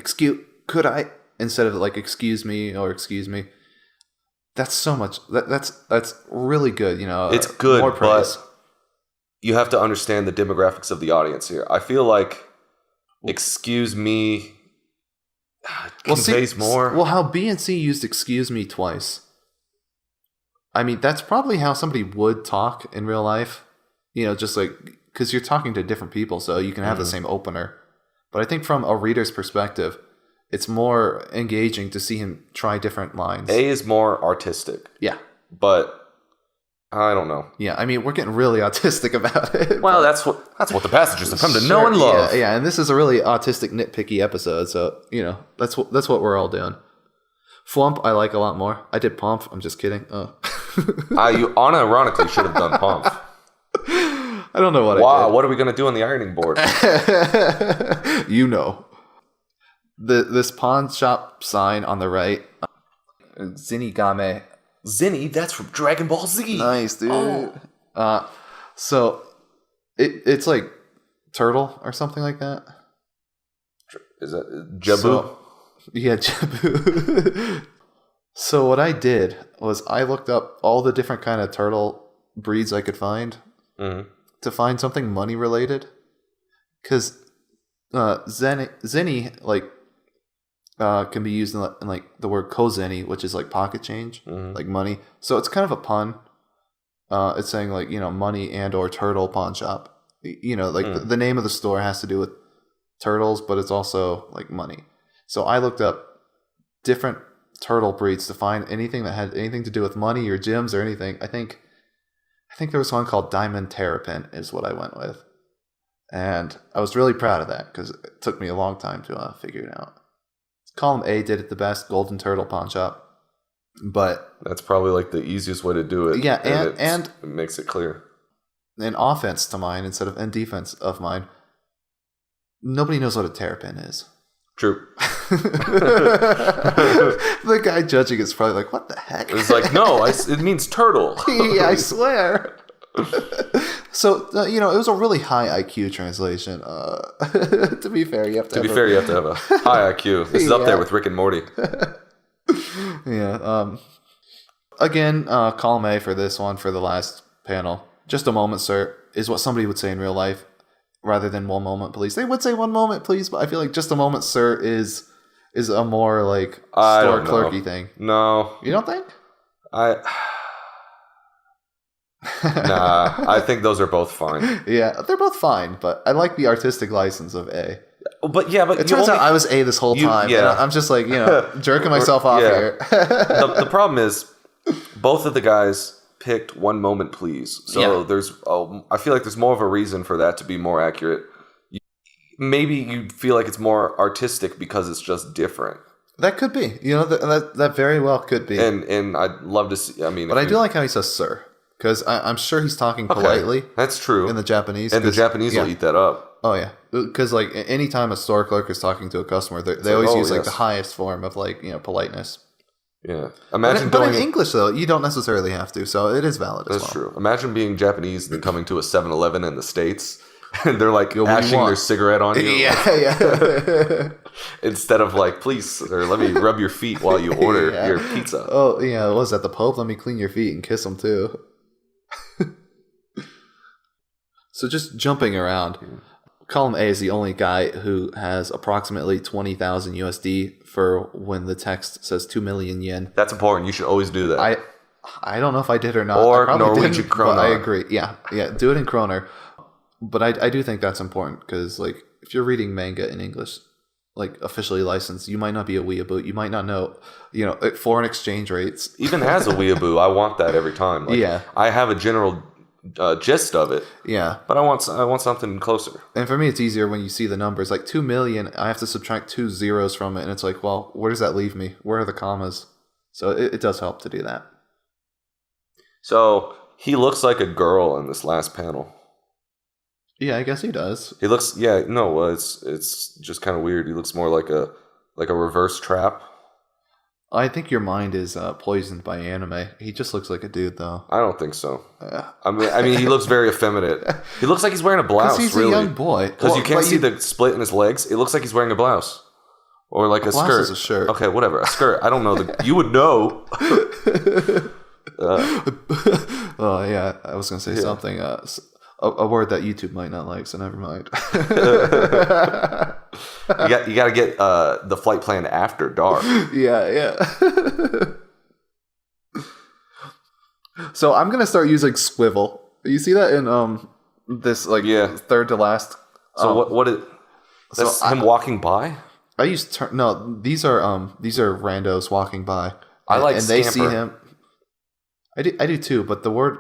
could I? Instead of like, excuse me or excuse me. That's so much. That's really good, you know. It's good, more praise. But you have to understand the demographics of the audience here. I feel like excuse me conveys more. Well, how B and C used excuse me twice. I mean, that's probably how somebody would talk in real life. You know, just like, because you're talking to different people, so you can have the same opener. But I think from a reader's perspective, it's more engaging to see him try different lines. A is more artistic. Yeah. But I don't know. Yeah, I mean, we're getting really autistic about it. Well, that's what the passages have come to know and love. Yeah, and this is a really autistic, nitpicky episode, so, you know, that's what we're all doing. Flump, I like a lot more. I did Pomp. I'm just kidding. Oh. You unironically should have done Pomp. I don't know what I did. What are we going to do on the ironing board? You know. This pawn shop sign on the right. Zinigame. Zinni, that's from Dragon Ball Z. Nice, dude. Oh. So, it's like turtle or something like that. Is that Jabu? Yeah, Jabu. So what I did was I looked up all the different kind of turtle breeds I could find to find something money related. Because Zenny like can be used in like the word kozeni, which is like pocket change, like money. So it's kind of a pun. It's saying like, you know, money and or turtle pawn shop. You know, like the name of the store has to do with turtles, but it's also like money. So I looked up different turtle breeds to find anything that had anything to do with money or gems or anything. I think there was one called Diamond Terrapin is what I went with. And I was really proud of that because it took me a long time to figure it out. Column A did it the best, Golden Turtle Pawn Shop. But that's probably like the easiest way to do it. Yeah, and it makes it clear. In offense to mine instead of in defense of mine, nobody knows what a terrapin is. True. The guy judging is probably like, what the heck? It's like, no, it means turtle. Yeah, I swear. So, you know, it was a really high IQ translation. To be fair, you have to have a high IQ. This is up there with Rick and Morty. Yeah. Again, column A for this one, for the last panel. Just a moment, sir, is what somebody would say in real life. Rather than one moment, please. They would say one moment, please, but I feel like just a moment, sir, is a more like store clerky thing. No, you don't think? Nah, I think those are both fine. Yeah, they're both fine, but I like the artistic license of A. But it turns out I was A this whole time. Yeah, and I'm just like, you know, jerking myself off here. The problem is, both of the guys picked one moment, please. So there's, I feel like there's more of a reason for that to be more accurate. Maybe you feel like it's more artistic because it's just different. That could be. You know, that very well could be. And I'd love to see. I mean, but I do like how he says "sir" because I'm sure he's talking politely. That's true in the Japanese, and the Japanese will eat that up. Oh yeah, because like anytime a store clerk is talking to a customer, they always use like the highest form of like, you know, politeness. Yeah, imagine. But in English though, you don't necessarily have to, so it is valid. That's true. Imagine being Japanese and then coming to a 7-Eleven in the States, and they're like ashing their cigarette on you. Yeah. Instead of like, please, sir, let me rub your feet while you order your pizza. Oh yeah, what was that? The Pope? Let me clean your feet and kiss them too. So just jumping around. column A is the only guy who has approximately 20,000 USD for when the text says 2 million yen. That's important. You should always do that. I don't know if I did or not. Or I probably Norwegian didn't, kroner. but I agree. Yeah, do it in kroner. But I do think that's important because, like, if you're reading manga in English, like officially licensed, you might not be a weeaboo. You might not know, foreign exchange rates. Even as a weeaboo, I want that every time. Like, Yeah. I have a general gist of it. Yeah. But I want something closer. And for me, it's easier when you see the numbers. Like 2 million, I have to subtract 2 zeros from it. And it's like, well, where does that leave me? Where are the commas? So it does help to do that. So he looks like a girl in this last panel. Yeah, I guess he does. He looks, it's just kind of weird. He looks more like a reverse trap. I think your mind is poisoned by anime. He just looks like a dude, though. I don't think so. I mean, he looks very effeminate. He looks like he's wearing a blouse. Because he's really. a young boy. Because you can't see the split in his legs. It looks like he's wearing a blouse or like a blouse skirt. is a shirt. Okay, whatever. A skirt. I don't know. You would know. Oh yeah, I was gonna say something. A word that YouTube might not like, so never mind. You got to get the flight plan after dark. Yeah. So I'm gonna start using swivel. You see that in this third to last. So what is? That's him walking by. I use these are randos walking by. I like and scamper. They see him. I do too, but the word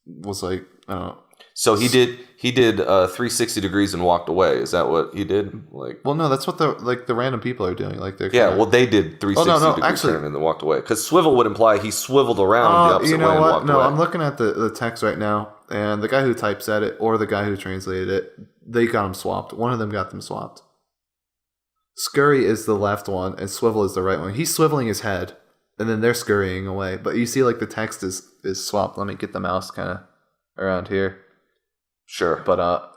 was like, I don't know. So he did 360 degrees and walked away. Is that what he did? Like, well, no, that's what the random people are doing. Like they're they did 360 degree turn and then walked away. Because swivel would imply he swiveled around the opposite way and walked away. I'm looking at the text right now, and the guy who typeset it or the guy who translated it, they got them swapped. One of them got them swapped. Scurry is the left one, and swivel is the right one. He's swiveling his head, and then they're scurrying away. But you see, like, the text is swapped. Let me get the mouse kind of around here. Sure. But,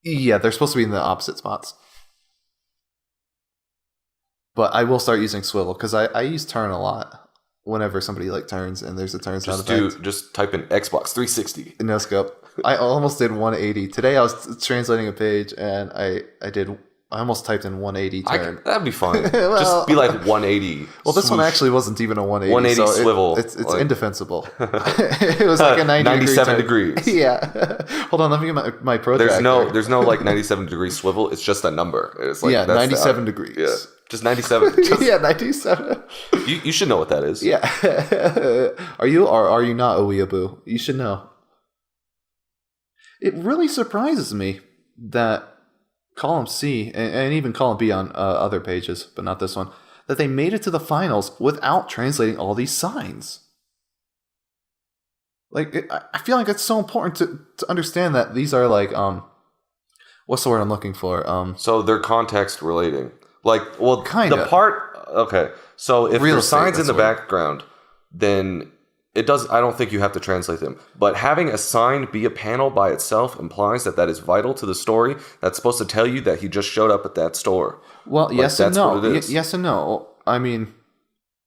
yeah, they're supposed to be in the opposite spots. But I will start using swivel, because I use turn a lot whenever somebody, like, turns, and there's a turn sound effect. Just type in Xbox 360. No scope. I almost did 180. Today I was translating a page, and I almost typed in 180 turn. That'd be fun. Well, just be like 180. Well, this one actually wasn't even a 180. 180 so swivel. It's like, indefensible. It was like a 97 degrees. Yeah. Hold on, let me get my protractor. There's no like 97 degree swivel. It's just a number. It's like, yeah, 97 degrees. Yeah, just 97. Yeah, 97. You should know what that is. Yeah. Are you or are you not a weeaboo? You should know. It really surprises me that column C, and even column B on other pages, but not this one, that they made it to the finals without translating all these signs. Like, I feel like it's so important to understand that these are like, what's the word I'm looking for? So they're context relating. Like, well, kinda. The part, okay. So if Real there's estate, signs in the that's what background, then it does. I don't think you have to translate them. But having a sign be a panel by itself implies that is vital to the story. That's supposed to tell you that he just showed up at that store. Well, like, yes and no. What it is. Yes and no. I mean,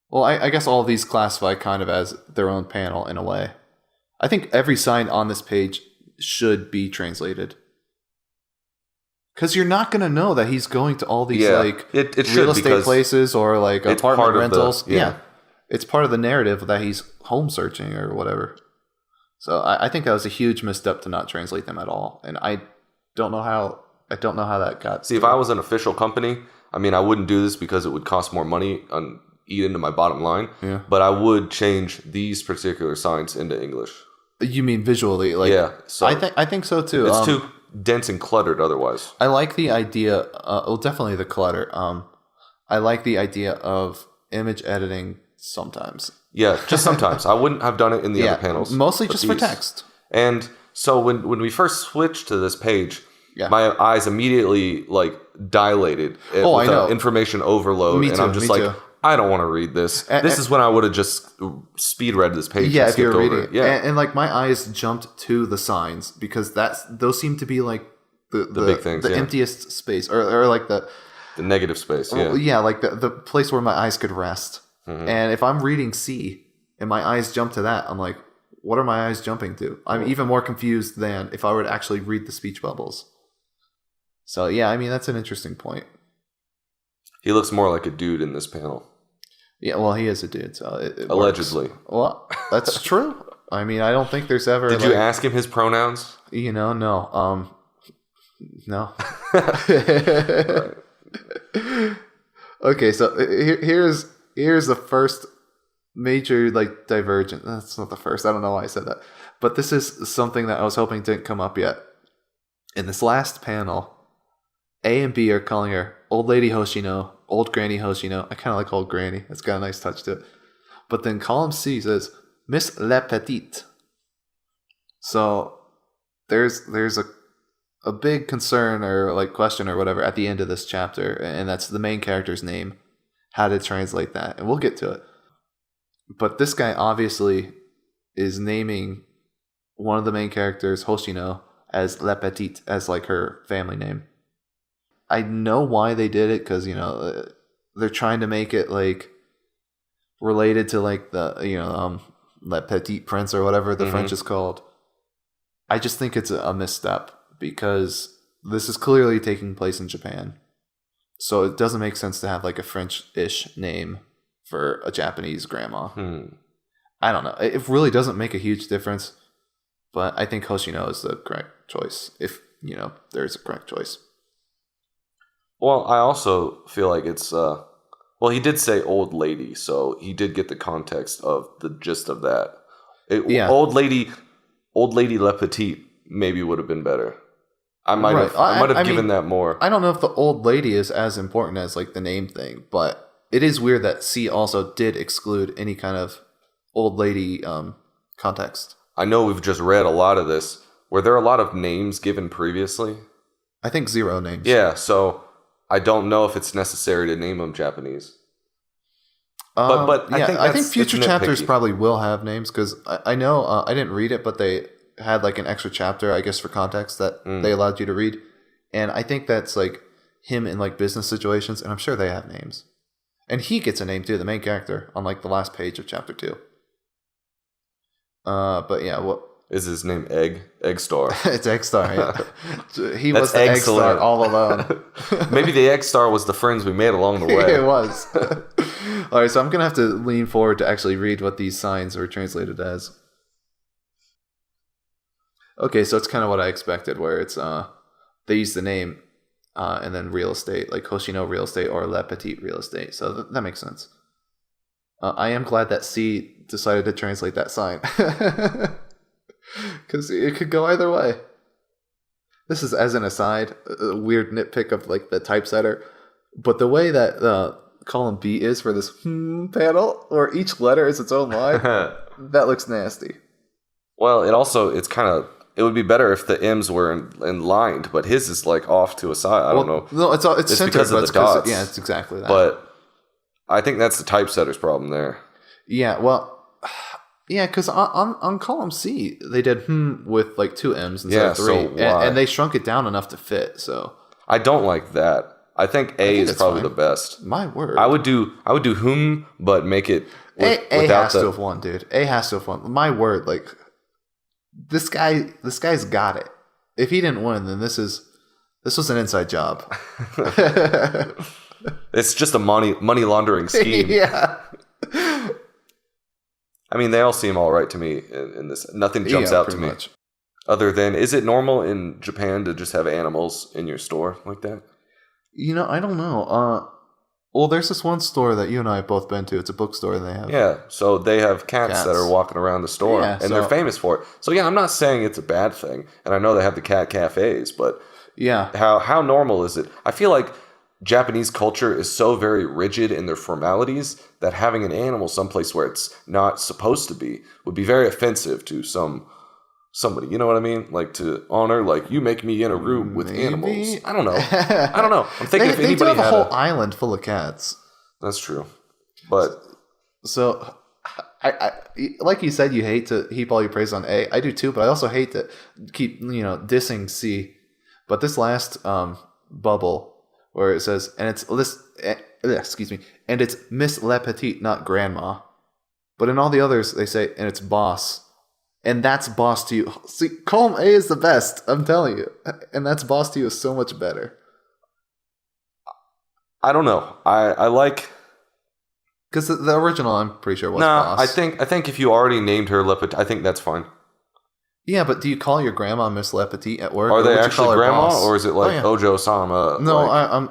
well, I guess all of these classify kind of as their own panel in a way. I think every sign on this page should be translated. Because you're not going to know that he's going to all these it real estate places or like apartment rentals. Yeah. It's part of the narrative that he's home searching or whatever. So I think that was a huge misstep to not translate them at all. And I don't know how that got. See, if I was an official company, I mean, I wouldn't do this because it would cost more money and eat into my bottom line. Yeah. But I would change these particular signs into English. You mean visually? Like, yeah. So I think so too. It's too dense and cluttered otherwise. I like the idea. Definitely the clutter. I like the idea of image editing sometimes. Yeah, just sometimes. I wouldn't have done it in the other panels. Mostly just for text. And so when we first switched to this page, my eyes immediately like dilated with I know. information overload. Me too, and I'm just me like, too. I don't want to read this. This is when I would have just speed read this page. Yeah, and if you're skipped reading over it. Yeah. And like my eyes jumped to the signs because those seem to be like the big things, the emptiest space or like the negative space. Like the place where my eyes could rest. Mm-hmm. And if I'm reading C and my eyes jump to that, I'm like, what are my eyes jumping to? I'm even more confused than if I were to actually read the speech bubbles. So yeah, I mean that's an interesting point. He looks more like a dude in this panel. Yeah, well, he is a dude, so it Allegedly. works. Well, that's true. I mean, I don't think there's ever. Did you ask him his pronouns? No. No. Okay, so here's the first major divergent. That's not the first. I don't know why I said that, but this is something that I was hoping didn't come up yet. In this last panel, A and B are calling her Old Lady Hoshino, Old Granny Hoshino. I kind of like Old Granny. It's got a nice touch to it. But then column C says Miss La Petite. So there's a big concern or question or whatever at the end of this chapter, and that's the main character's name, how to translate that, and we'll get to it. But this guy obviously is naming one of the main characters, Hoshino, as La Petite, as her family name. I know why they did it, because they're trying to make it related to the La Petite Prince or whatever the French is called. I just think it's a misstep, because this is clearly taking place in Japan. So it doesn't make sense to have a French-ish name for a Japanese grandma. I don't know. It really doesn't make a huge difference, but I think Hoshino is the correct choice, if, there's a correct choice. Well, I also feel like it's, well, he did say old lady, so he did get the context of the gist of that. Old lady La Petite maybe would have been better. I might have given that more. I don't know if the old lady is as important as the name thing, but it is weird that C also did exclude any kind of old lady context. I know we've just read a lot of this. Were there a lot of names given previously? I think 0 names. Yeah, so I don't know if it's necessary to name them Japanese. But I think future chapters probably will have names, because I know I didn't read it, but they had an extra chapter, I guess, for context that they allowed you to read, and I think that's him in business situations, and I'm sure they have names, and he gets a name too, the main character, on the last page of chapter 2. But yeah, what is his name? Egg Star. It's Egg Star. Yeah. He was the Egg Star all alone. Maybe the Egg Star was the friends we made along the way. It was. All right, so I'm gonna have to lean forward to actually read what these signs were translated as. Okay, so it's kind of what I expected, where it's they use the name and then real estate, like Hoshino real estate or La Petite real estate. So that makes sense. I am glad that C decided to translate that sign, because it could go either way. This is, as an aside, a weird nitpick of the typesetter, but the way that column B is for this panel, where each letter is its own line, that looks nasty. Well, it would be better if the M's were in lined, but his is off to a side. I don't know. No, it's centered, because of the dots. Yeah, it's exactly that. But I think that's the typesetter's problem there. Yeah, well, yeah, because on column C they did with 2 M's instead of 3, so and they shrunk it down enough to fit. So I don't like that. I think A is probably the best. My word, I would do but make it A has to have won, dude. A has to have won. My word, this guy's got it. If he didn't win, then this was an inside job. It's just a money laundering scheme. Yeah. I mean, they all seem all right to me in this. Nothing jumps out to me. Much. Other than, is it normal in Japan to just have animals in your store like that? I don't know. Well, there's this one store that you and I have both been to. It's a bookstore, and they have... Yeah, so they have cats that are walking around the store, and they're famous for it. So yeah, I'm not saying it's a bad thing, and I know they have the cat cafes, but yeah, how normal is it? I feel like Japanese culture is so very rigid in their formalities that having an animal someplace where it's not supposed to be would be very offensive to somebody. You know what I mean? To honor, you make me in a room with animals. I don't know. I'm thinking if anybody they do have had a whole island full of cats. That's true. But so, I like you said, you hate to heap all your praise on A. I do too, but I also hate to keep dissing C. But this last bubble where it says, and it's and it's Miss La Petite, not Grandma. But in all the others, they say, and it's Boss. And that's boss to you. See, Column A is the best, I'm telling you. And that's boss to you is so much better. I don't know. I like... Because the original, I'm pretty sure, was boss. I think if you already named her Le Petit, I think that's fine. Yeah, but do you call your grandma Miss Le Petite at work? Are they would you actually call her grandma, boss? or is it like Ojo-sama? No, like...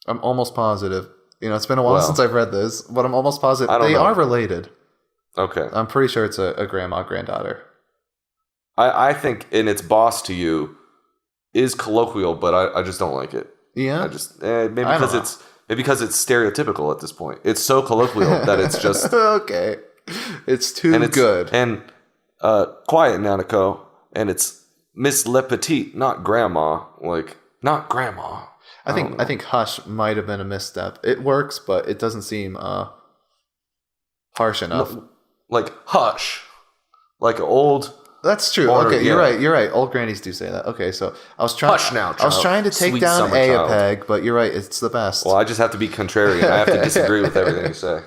I'm almost positive. It's been a while since I've read this, but I'm almost positive they are related. Okay. I'm pretty sure it's a grandma, granddaughter. I think, and its boss to you is colloquial, but I just don't like it. Yeah? I just, maybe because it's stereotypical at this point. It's so colloquial that it's just... Okay. It's too good. And quiet, Nanako. And it's Miss Le Petite, not grandma. Like, not grandma. I think hush might have been a misstep. It works, but it doesn't seem harsh enough. Like hush. Like old. That's true. Okay, you're right. Old grannies do say that. Okay, so I was trying. Hush now, child. I was trying to take Sweet down A child. peg, but you're right. It's the best. Well, I just have to be contrarian. I have to disagree with everything you say.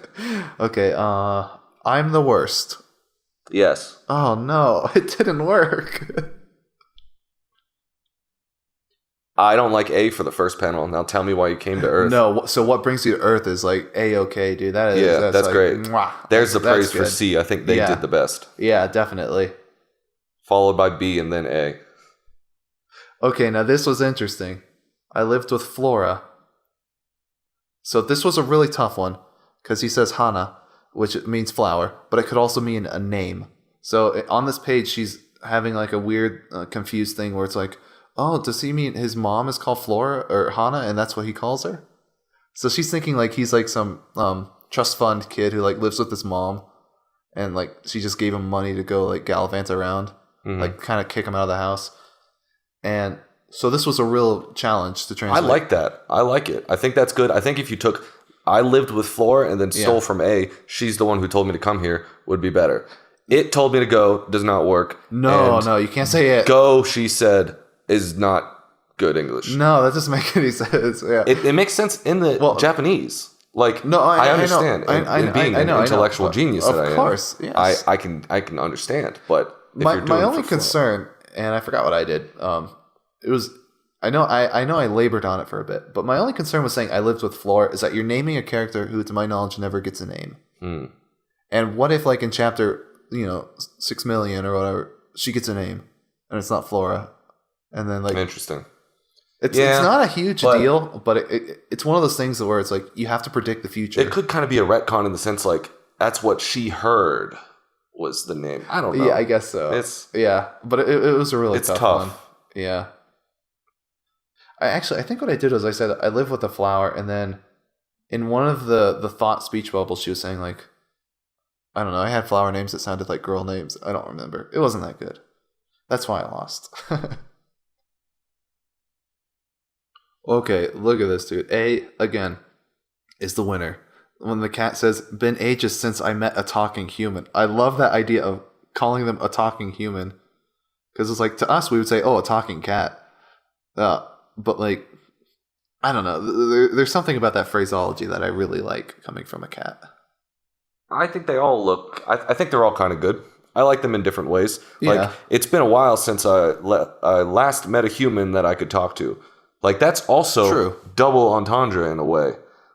Okay. I'm the worst. Yes. Oh no, it didn't work. I don't like A for the first panel. Now tell me why you came to Earth. No, so what brings you to Earth is like A-okay, dude. That's like, great. Mwah. There's the praise for C. I think they did the best. Yeah, definitely. Followed by B and then A. Okay, now this was interesting. I lived with Flora. So this was a really tough one because he says Hana, which means flower, but it could also mean a name. So on this page, she's having like a weird, confused thing where it's like, oh, does he mean his mom is called Flora or Hana and that's what he calls her? So she's thinking like he's like some trust fund kid who like lives with his mom and like she just gave him money to go like gallivant around, like kind of kick him out of the house. And so this was a real challenge to translate. I like that. I like it. I think that's good. I think if you took I lived with Flora and then stole from A, she's the one who told me to come here, would be better. It told me to go, does not work. No, you can't say it. Go, she said, is not good English. No, that doesn't make any sense. Yeah. It makes sense in the Japanese. Like, no, I understand. I being an intellectual genius that I am. Of course, yes. I can understand. But if my you're doing only concern, and I forgot what I did, it was... I know I labored on it for a bit, but my only concern with saying I lived with Flora is that you're naming a character who, to my knowledge, never gets a name. And what if, like, in chapter, 6 million or whatever, she gets a name, and it's not Flora? And then, like... Interesting. It's not a huge deal, but it's one of those things where it's like, you have to predict the future. It could kind of be a retcon in the sense, like, that's what she heard was the name. I don't know. Yeah, I guess so. But it was a really tough one. Yeah. I think what I did was I said I live with a flower, and then in one of the thought speech bubbles, she was saying like, I don't know, I had flower names that sounded like girl names. I don't remember. It wasn't that good. That's why I lost. Okay, look at this, dude. A, again, is the winner. When the cat says, been ages since I met a talking human. I love that idea of calling them a talking human. Because it's like, to us, we would say, oh, a talking cat. But like, I don't know. There's something about that phraseology that I really like coming from a cat. I think they all look... I think they're all kind of good. I like them in different ways. Like, it's been a while since I last met a human that I could talk to. Like, that's also double entendre in a way.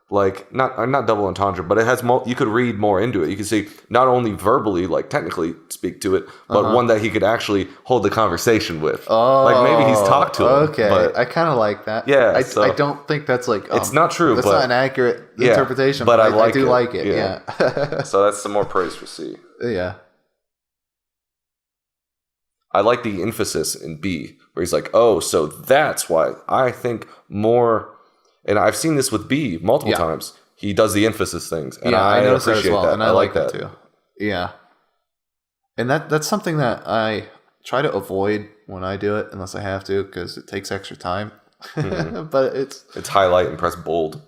Like, not double entendre, but it has you could read more into it. You can see not only verbally, like technically speak to it, but one that he could actually hold the conversation with. Oh, like maybe he's talked to him. Okay, but I kind of like that. Yeah, I don't think that's like it's not true. That's not an accurate interpretation. But I do like it. Yeah. So that's some more praise for C. Yeah. I like the emphasis in B, where he's like, oh, so that's why I think more, and I've seen this with B multiple times. He does the emphasis things, and I notice appreciate that. And I like that too. Yeah. And that's something that I try to avoid when I do it, unless I have to, because it takes extra time. But it's highlight and press bold.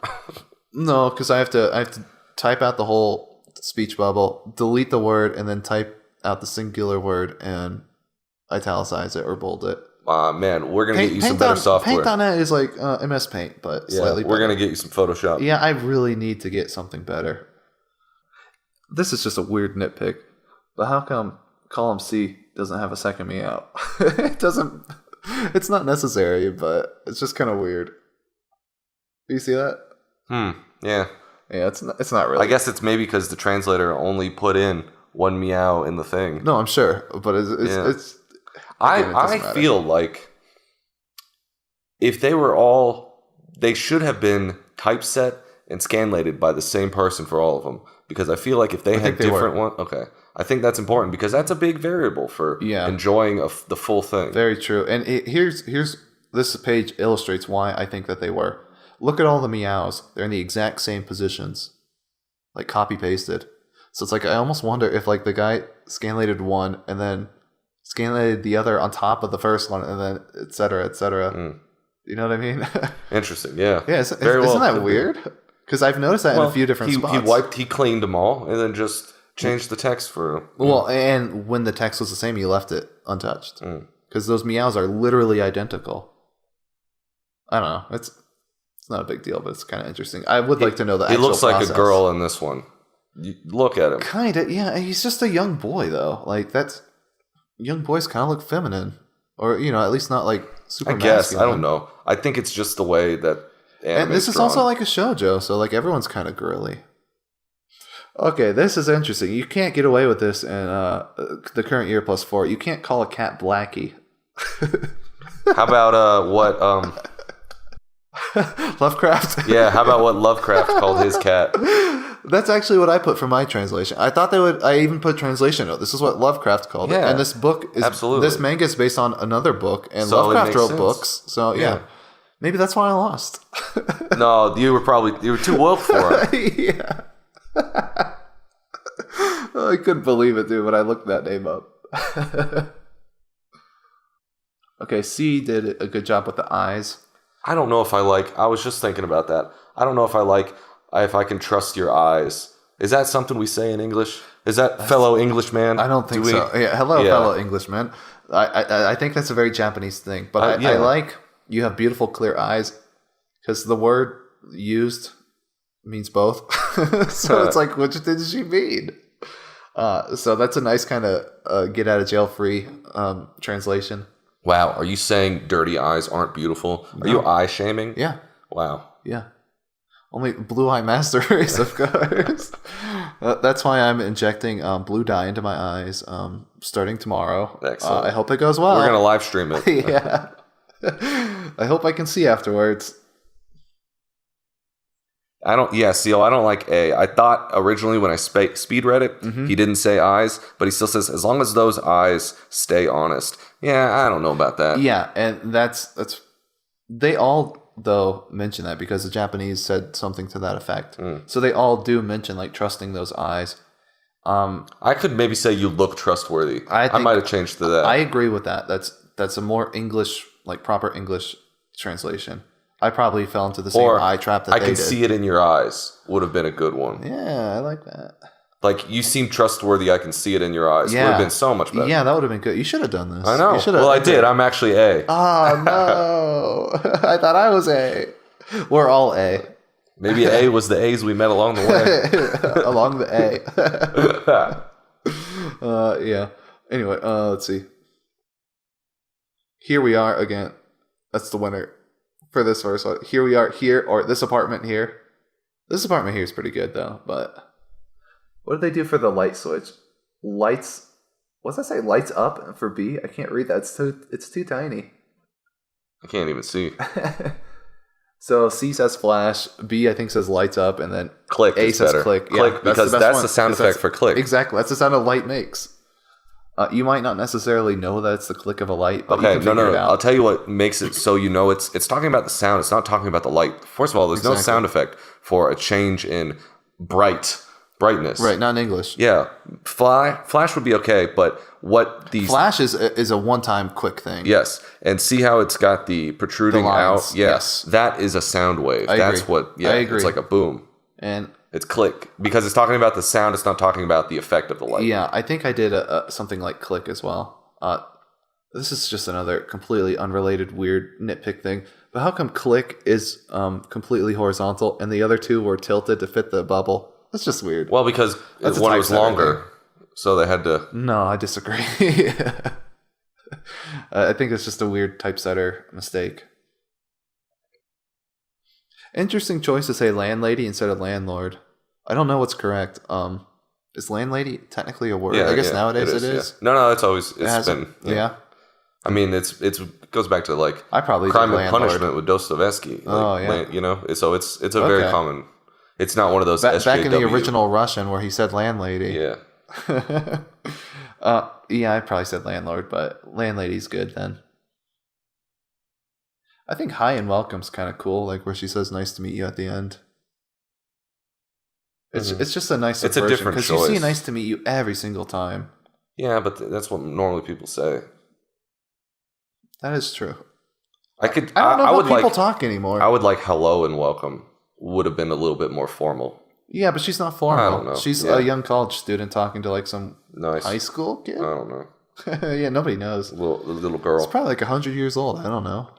No, because I have to type out the whole speech bubble, delete the word, and then type out the singular word and italicize it or bold it. Man, we're going to get you some better software. Paint.net is like MS Paint, but slightly better. We're going to get you some Photoshop. Yeah, I really need to get something better. This is just a weird nitpick. But how come column C doesn't have a second meow? It doesn't. It's not necessary, but it's just kind of weird. Do you see that? Yeah. Yeah, it's not really. I guess it's maybe because the translator only put in one meow in the thing. No, I'm sure, but it's I feel like if they were they should have been typeset and scanlated by the same person for all of them. Because I feel like if they had different ones, okay, I think that's important because that's a big variable for enjoying the full thing. Very true. And here's this page illustrates why I think that they were. Look at all the meows; they're in the exact same positions, like copy pasted. So it's like I almost wonder if like the guy scanlated one and then scanlated the other on top of the first one, and then et cetera, et cetera. You know what I mean? Interesting. Yeah. Yeah. Isn't that weird? Because I've noticed that in a few different spots. He cleaned them all and then just changed the text for. Well, and when the text was the same, he left it untouched because those meows are literally identical. I don't know. It's not a big deal, but it's kind of interesting. I would like to know the actual process. He looks like a girl in this one. You look at him. Kind of, yeah. He's just a young boy, though. Like, young boys kind of look feminine. Or, at least not, like, super masculine. I guess. I don't know. I think it's just the way that and this is drawn. also like a shoujo, so, like, everyone's kind of girly. Okay, this is interesting. You can't get away with this in the current year plus 4. You can't call a cat Blackie. How about what... Lovecraft? Yeah, how about what Lovecraft called his cat? That's actually what I put for my translation. I thought I even put translation note. This is what Lovecraft called it. And this book is... Absolutely. This manga is based on another book, and so Lovecraft wrote books. So, yeah. Maybe that's why I lost. No, you were too woke for it. Yeah. I couldn't believe it, dude, when I looked that name up. Okay, C did a good job with the eyes. I don't know if I was just thinking about that. I don't know if I can trust your eyes. Is that something we say in English? Is that fellow Englishman? I don't think so. Yeah, hello, fellow Englishman. I think that's a very Japanese thing. But I like you have beautiful, clear eyes because the word used means both. So it's like, which did she mean? So that's a nice kind of get out of jail free translation. Wow, are you saying dirty eyes aren't beautiful? No. Are you eye shaming? Yeah. Wow. Yeah. Only blue eye master race, of course. That's why I'm injecting blue dye into my eyes starting tomorrow. Excellent. I hope it goes well. We're going to live stream it. Yeah. I hope I can see afterwards. I don't like A. I thought originally when I speed read it, he didn't say eyes, but he still says, as long as those eyes stay honest. Yeah, I don't know about that. Yeah, and that's they all, though, mention that because the Japanese said something to that effect. So they all do mention, like, trusting those eyes. I could maybe say you look trustworthy. I might have changed to that. I agree with that. That's a more English, like, proper English translation. I probably fell into the same eye trap that they did. I can see it in your eyes would have been a good one. Yeah, I like that. Like, you seem trustworthy, I can see it in your eyes. Yeah. Would have been so much better. Yeah, that would have been good. You should have done this. I know. Well, I did. I'm actually A. Oh, no. I thought I was A. We're all A. Maybe A was the A's we met along the way. Along the A. Yeah. Anyway, let's see. Here we are again. That's the winner. For this first one. Here we are here, or this apartment here. This apartment here is pretty good, though, but... What did they do for the light switch? Lights... What's that say? Lights up for B? I can't read that. It's too tiny. I can't even see. So C says flash, B I think says lights up, and then click A says better. click. Click, yeah, because that's the sound effect for click. Exactly. That's the sound a light makes. You might not necessarily know that it's the click of a light, but okay, you can figure it out. I'll tell you what makes it so you know it's talking about the sound. It's not talking about the light. First of all, there's no sound effect for a change in brightness. Right, not in English. Yeah, flash would be okay, but what these flash is a one-time quick thing. Yes, and see how it's got the protruding out. Yes, that is a sound wave. That's what. Yeah, I agree. It's like a boom. And it's click because it's talking about the sound. It's not talking about the effect of the light. Yeah, I think I did something like click as well. This is just another completely unrelated weird nitpick thing. But how come click is completely horizontal and the other two were tilted to fit the bubble? That's just weird. Well, because one was longer. So they had to. No, I disagree. I think it's just a weird typesetter mistake. Interesting choice to say landlady instead of landlord. I don't know what's correct. Is landlady technically a word? Yeah, I guess nowadays it is. Yeah. No, it's always been. Yeah. I mean, it goes back to like I probably Crime did and landlord. Punishment with Dostoevsky. Yeah. So it's a very common. It's not one of those Back in the SJW. original Russian where he said landlady. Yeah. Yeah, I probably said landlord, but landlady's good then. I think hi and welcome's kind of cool, like where she says nice to meet you at the end. It's just a nice It's a version, different because choice. you see nice to meet you every single time. Yeah, but that's what normally people say. That is true. I I don't know how people talk anymore. I would like hello and welcome would have been a little bit more formal. Yeah, but she's not formal. I don't know. She's Yeah. a young college student talking to like some Nice. high school kid. I don't know. Yeah, nobody knows. Little girl. It's probably like 100 years old. I don't know.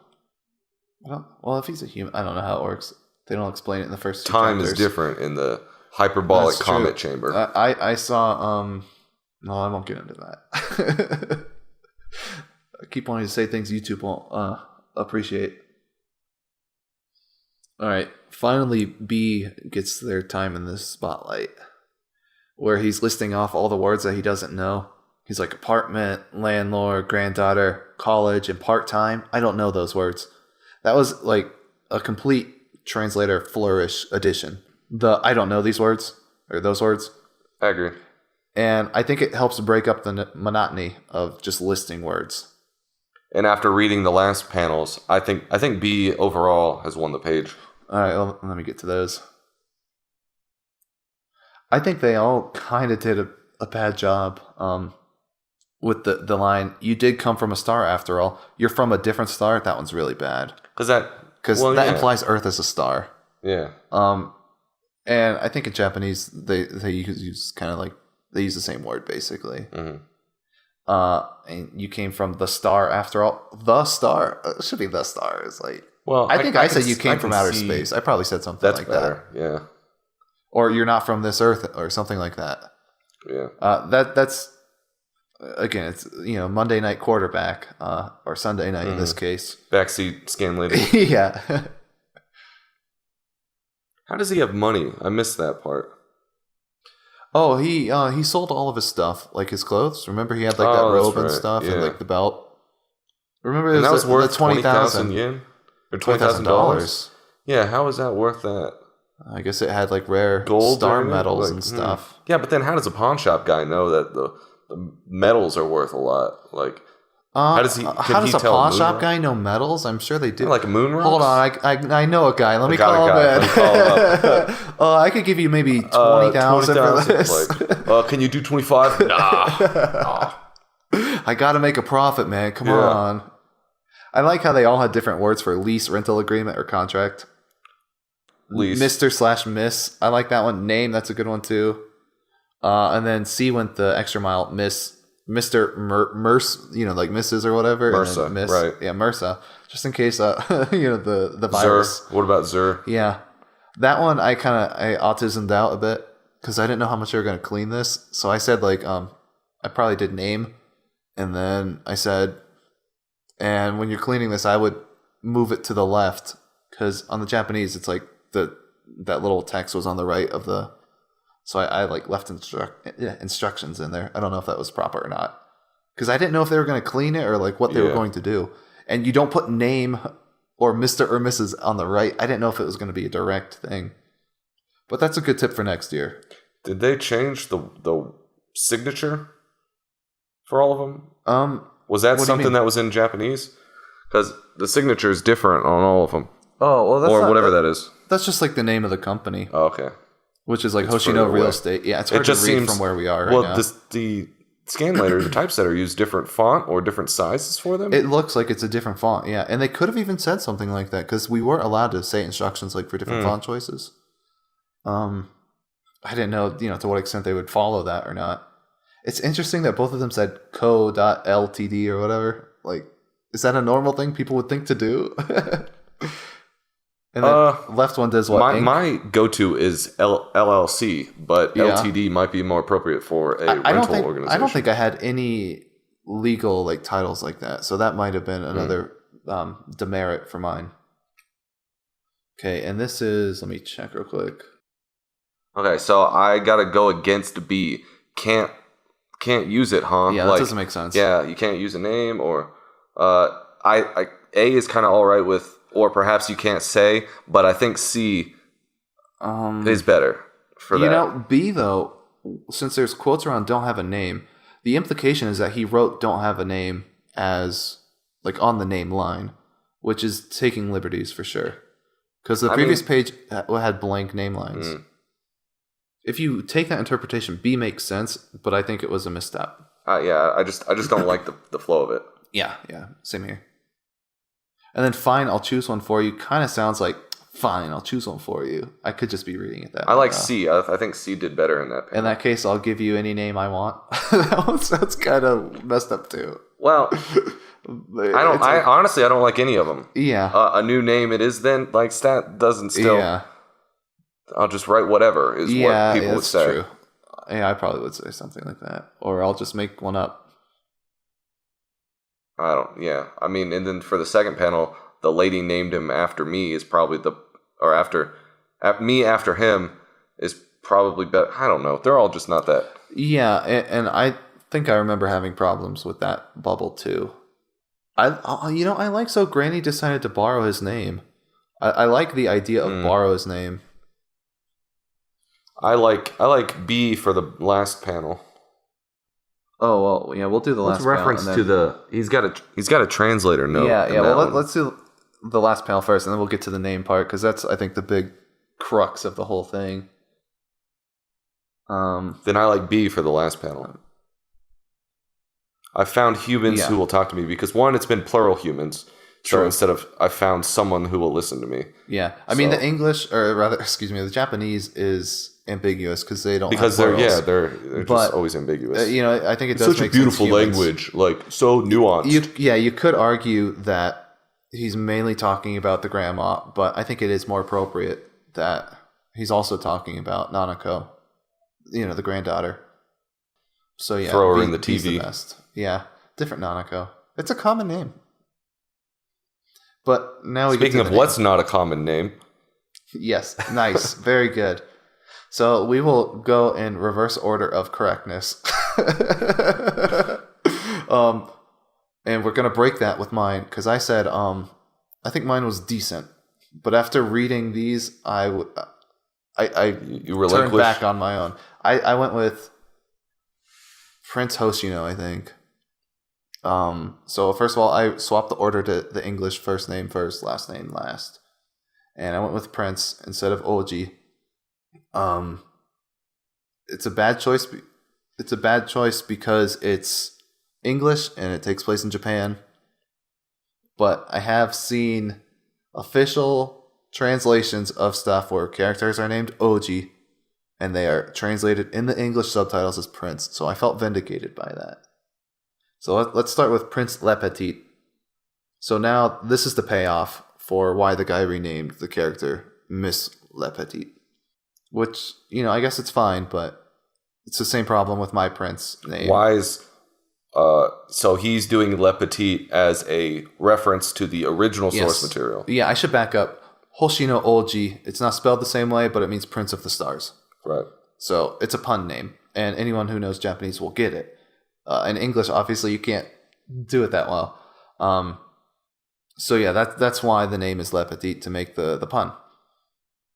Well, if he's a human, I don't know how it works. They don't explain it in the first two Time chapters. is different in the hyperbolic That's comet true. chamber. I saw. No, I won't get into that. I keep wanting to say things YouTube won't appreciate. All right, finally, B gets their time in this spotlight, where he's listing off all the words that he doesn't know. He's like apartment, landlord, granddaughter, college, and part-time. I don't know those words. That was like a complete translator flourish edition. I don't know these words or those words. I agree. And I think it helps break up the monotony of just listing words. And after reading the last panels, I think B overall has won the page. All right, well, let me get to those. I think they all kind of did a bad job with the line, you did come from a star after all. You're from a different star. That one's really bad. Because that implies Earth is a star. Yeah. And I think in Japanese, they use kind of like, they use the same word basically. Mm-hmm. And you came from the star after all. The star? It should be the star. It's like, well, I think I said you came from outer space. I probably said something like better. that. Yeah. Or you're not from this Earth or something like that. Yeah. That's again, it's Monday night quarterback or Sunday night in this case. Backseat scan lady. Yeah. How does he have money? I missed that part. Oh, he sold all of his stuff, like his clothes. Remember, he had like that robe and stuff, and like the belt. Remember, that was worth 20,000 yen or $20,000. Yeah, how is that worth that? I guess it had like rare gold star medals and stuff. Yeah, but then how does a pawn shop guy know that the medals are worth a lot? Like, how does he? How does a pawn shop guy know medals? I'm sure they do. Like a moon rocks? Hold on, I know a guy. Let me call him in. I could give you maybe 20,000 for this. Like, can you do 25? Nah. I got to make a profit, man. Come on. I like how they all had different words for lease, rental agreement, or contract. Lease. Mr/Miss. I like that one. Name, that's a good one too. And then C went the extra mile. Mr. Merce, like Mrs. or whatever. MRSA, and then right. Yeah, MRSA. Just in case, the virus. Zur. What about Zur? Yeah. That one I autismed out a bit because I didn't know how much they were going to clean this. So I said I probably did name. And then I said, and when you're cleaning this, I would move it to the left because on the Japanese, it's like that little text was on the right of the. So I left instructions in there. I don't know if that was proper or not because I didn't know if they were going to clean it or like what they were going to do. And you don't put name or Mr. or Mrs. on the right. I didn't know if it was going to be a direct thing. But that's a good tip for next year. Did they change the signature for all of them? Was that something that was in Japanese? Because the signature is different on all of them. Oh, well, that's or whatever that is. That's just like the name of the company. Oh, okay. Which is like Hoshino Real Estate. Yeah, it's hard to read from where we are right now. The Scanlator, the typesetter, use different font or different sizes for them? It looks like it's a different font, yeah. And they could have even said something like that because we were allowed to say instructions like for different font choices. I didn't know, to what extent they would follow that or not. It's interesting that both of them said co.ltd or whatever. Like, is that a normal thing people would think to do? And the left one does what? My go-to is LLC, but Yeah. LTD might be more appropriate for a rental organization. I don't think I had any legal like titles like that, so that might have been another demerit for mine. Okay, and this is, let me check real quick. Okay, so I gotta go against B. Can't use it, huh? Yeah, that doesn't make sense. Yeah, you can't use a name, or A is kind of all right with, or perhaps you can't say, but I think C is better for that. You know, B though, since there's quotes around "don't have a name," the implication is that he wrote "don't have a name" as like on the name line, which is taking liberties for sure. Because the previous page had blank name lines. If you take that interpretation, B makes sense, but I think it was a misstep. Yeah, I just don't like the flow of it. Yeah, same here. And then fine, I'll choose one for you. Kind of sounds like fine, I'll choose one for you. I could just be reading it that way. I like C. I think C did better in that panel. In that case, I'll give you any name I want. That's kind of messed up too. Well, I honestly don't like any of them. Yeah. A new name it is then, like stat doesn't still. Yeah. I'll just write whatever is what people would say. True. Yeah, I probably would say something like that. Or I'll just make one up. I mean, and then for the second panel, the lady named him after me is probably me after him is probably better. I don't know. They're all just not that. Yeah, and I think I remember having problems with that bubble too. I like so Granny decided to borrow his name. I like the idea of borrow his name. I like B for the last panel. Oh well, yeah, we'll do the last panel. Reference to the he's got a translator note. Yeah. Well, let's do the last panel first, and then we'll get to the name part because that's I think the big crux of the whole thing. Then I like B for the last panel. I found humans who will talk to me because one, it's been plural humans. True. So instead of I found someone who will listen to me. Yeah, I mean the English, or rather, the Japanese is ambiguous because they don't because have they're plurals. just always ambiguous. I think it does such make a beautiful sense language, like so nuanced. You could argue that he's mainly talking about the grandma, but I think it is more appropriate that he's also talking about Nanako, the granddaughter. So yeah, throw her in the B's TV. The best. Yeah, different Nanako. It's a common name. But now Speaking of what's not a common name. Yes, nice, very good. So we will go in reverse order of correctness. And we're going to break that with mine because I said I think mine was decent. But after reading these, I turned back on my own. I went with Prince Hoshino, I think. So first of all, I swapped the order to the English first name first, last name last. And I went with Prince instead of Oji. It's a bad choice. It's a bad choice because it's English and it takes place in Japan. But I have seen official translations of stuff where characters are named Oji and they are translated in the English subtitles as Prince. So I felt vindicated by that. So let's start with Prince Le Petit. So now this is the payoff for why the guy renamed the character Miss Le Petit. Which, I guess it's fine, but it's the same problem with my Prince name. Why is... so he's doing Le Petit as a reference to the original source material. Yeah, I should back up. Hoshino Oji, it's not spelled the same way, but it means Prince of the Stars. Right. So it's a pun name, and anyone who knows Japanese will get it. In English, obviously, you can't do it that well. So yeah, that's why the name is Le Petit, to make the pun.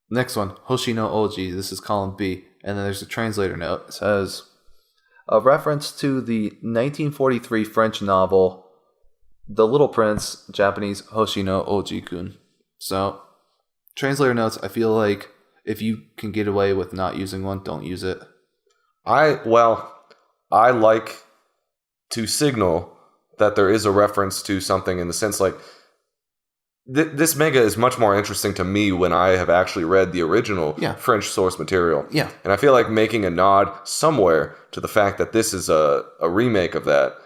Next one, Hoshino Oji. This is column B. And then there's a translator note. It says, a reference to the 1943 French novel, The Little Prince, Japanese Hoshino Oji-kun. So, translator notes, I feel like if you can get away with not using one, don't use it. I like to signal that there is a reference to something in the sense like this manga is much more interesting to me when I have actually read the original French source material. Yeah. And I feel like making a nod somewhere to the fact that this is a remake of that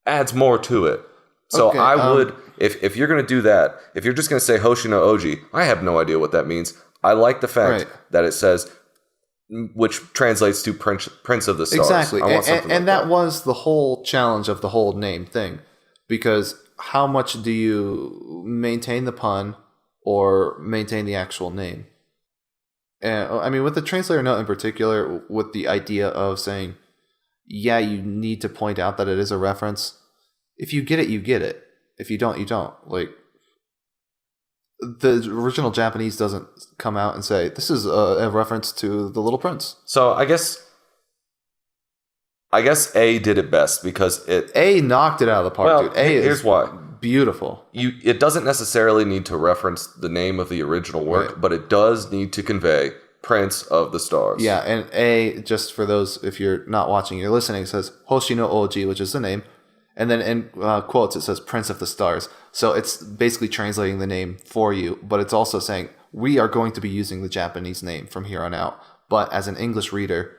adds more to it. So Okay, I would, if you're going to do that, if you're just going to say Hoshino Oji, I have no idea what that means. I like the fact that it says, which translates to Prince of the Stars. Exactly. I want something and like that was the whole challenge of the whole name thing. Because how much do you maintain the pun or maintain the actual name? And I mean, with the translator note in particular, with the idea of saying, yeah, you need to point out that it is a reference. If you get it, you get it. If you don't, you don't. Like, the original Japanese doesn't come out and say, this is a reference to The Little Prince. So I guess A did it best because A knocked it out of the park, dude. Here's why. Beautiful. It doesn't necessarily need to reference the name of the original work, but it does need to convey Prince of the Stars. Yeah, and A, just for those, if you're not watching, you're listening, it says Hoshino Oji, which is the name. And then in quotes, it says Prince of the Stars. So it's basically translating the name for you, but it's also saying, we are going to be using the Japanese name from here on out. But as an English reader,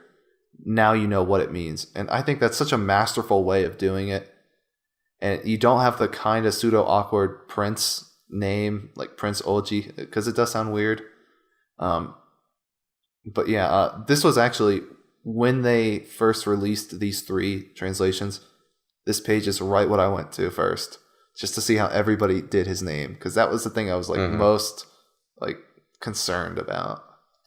now you know what it means. And I think that's such a masterful way of doing it. And you don't have the kind of pseudo-awkward Prince name, like Prince Oji, because it does sound weird. But yeah, this was actually, when they first released these 3 translations, this page is right what I went to first, just to see how everybody did his name, because that was the thing I was like most like concerned about.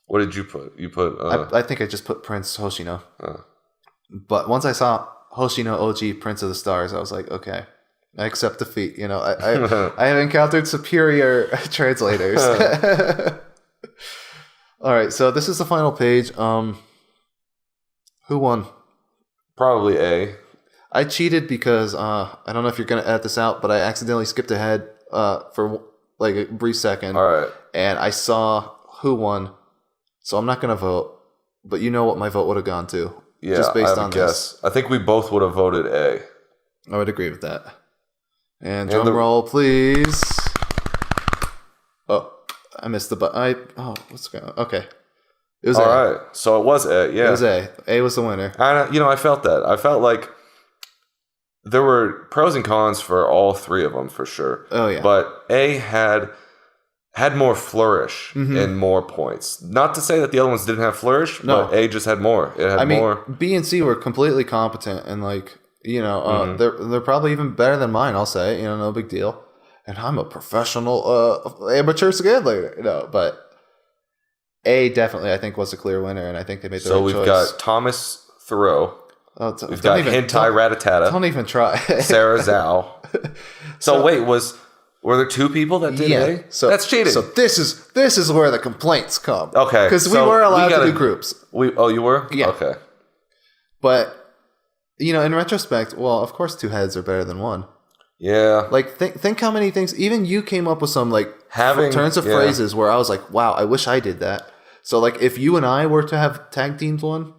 What did you put? You put... I think I just put Prince Hoshino. But once I saw Hoshino Oji, Prince of the Stars, I was like, okay, I accept defeat. You know, I have encountered superior translators. All right, so this is the final page. Who won? Probably A. I cheated because I don't know if you're going to edit this out, but I accidentally skipped ahead for like a brief second. All right. And I saw who won, so I'm not going to vote. But you know what my vote would have gone to. Yeah, just based I on guess. this. I think we both would have voted A. I would agree with that. And drum roll, please. Oh, I missed the button. What's going on? Okay. It was All A. right. So it was A, yeah. It was A. A was the winner. I felt that. I felt like there were pros and cons for all 3 of them, for sure. Oh, yeah. But A had more flourish and more points. Not to say that the other ones didn't have flourish, but A just had more. It had more. B and C were completely competent, and like, you know, they're probably even better than mine, I'll say. You know, no big deal. And I'm a professional amateur scanlator, you know, but A definitely, I think, was a clear winner, and I think they made the right choice. So we've got Thomas Thoreau. We've got Hentai Ratatata. Don't even try. Sarah Zhao. So wait, were there 2 people that did A? So that's cheating. So this is where the complaints come. Okay. Because we were allowed to do groups. You were? Yeah. Okay. But, you know, in retrospect, well, of course 2 heads are better than 1. Yeah. Like, think how many things, even you came up with some, like, turns of phrases where I was like, wow, I wish I did that. So, like, if you and I were to have tag teamed one,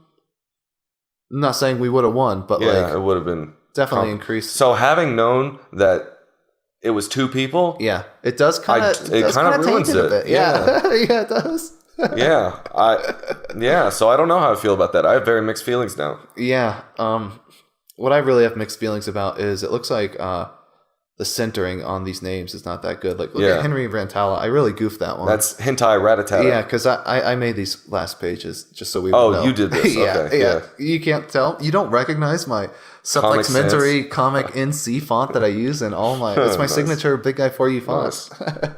I'm not saying we would have won, but, like, it would have been definitely increased. So, having known that it was 2 people, yeah, it does kind of ruins it a bit. Yeah. Yeah, it does. So I don't know how I feel about that. I have very mixed feelings now. Yeah. What I really have mixed feelings about is it looks like the centering on these names is not that good. Like, look at Henry Rantala. I really goofed that one. That's Hentai Ratatata. Yeah, because I made these last pages just so we would know. You did this. Yeah. You can't tell. You don't recognize my supplementary comic NC font that I use in all my... It's my signature BigGuy4U fonts. Nice.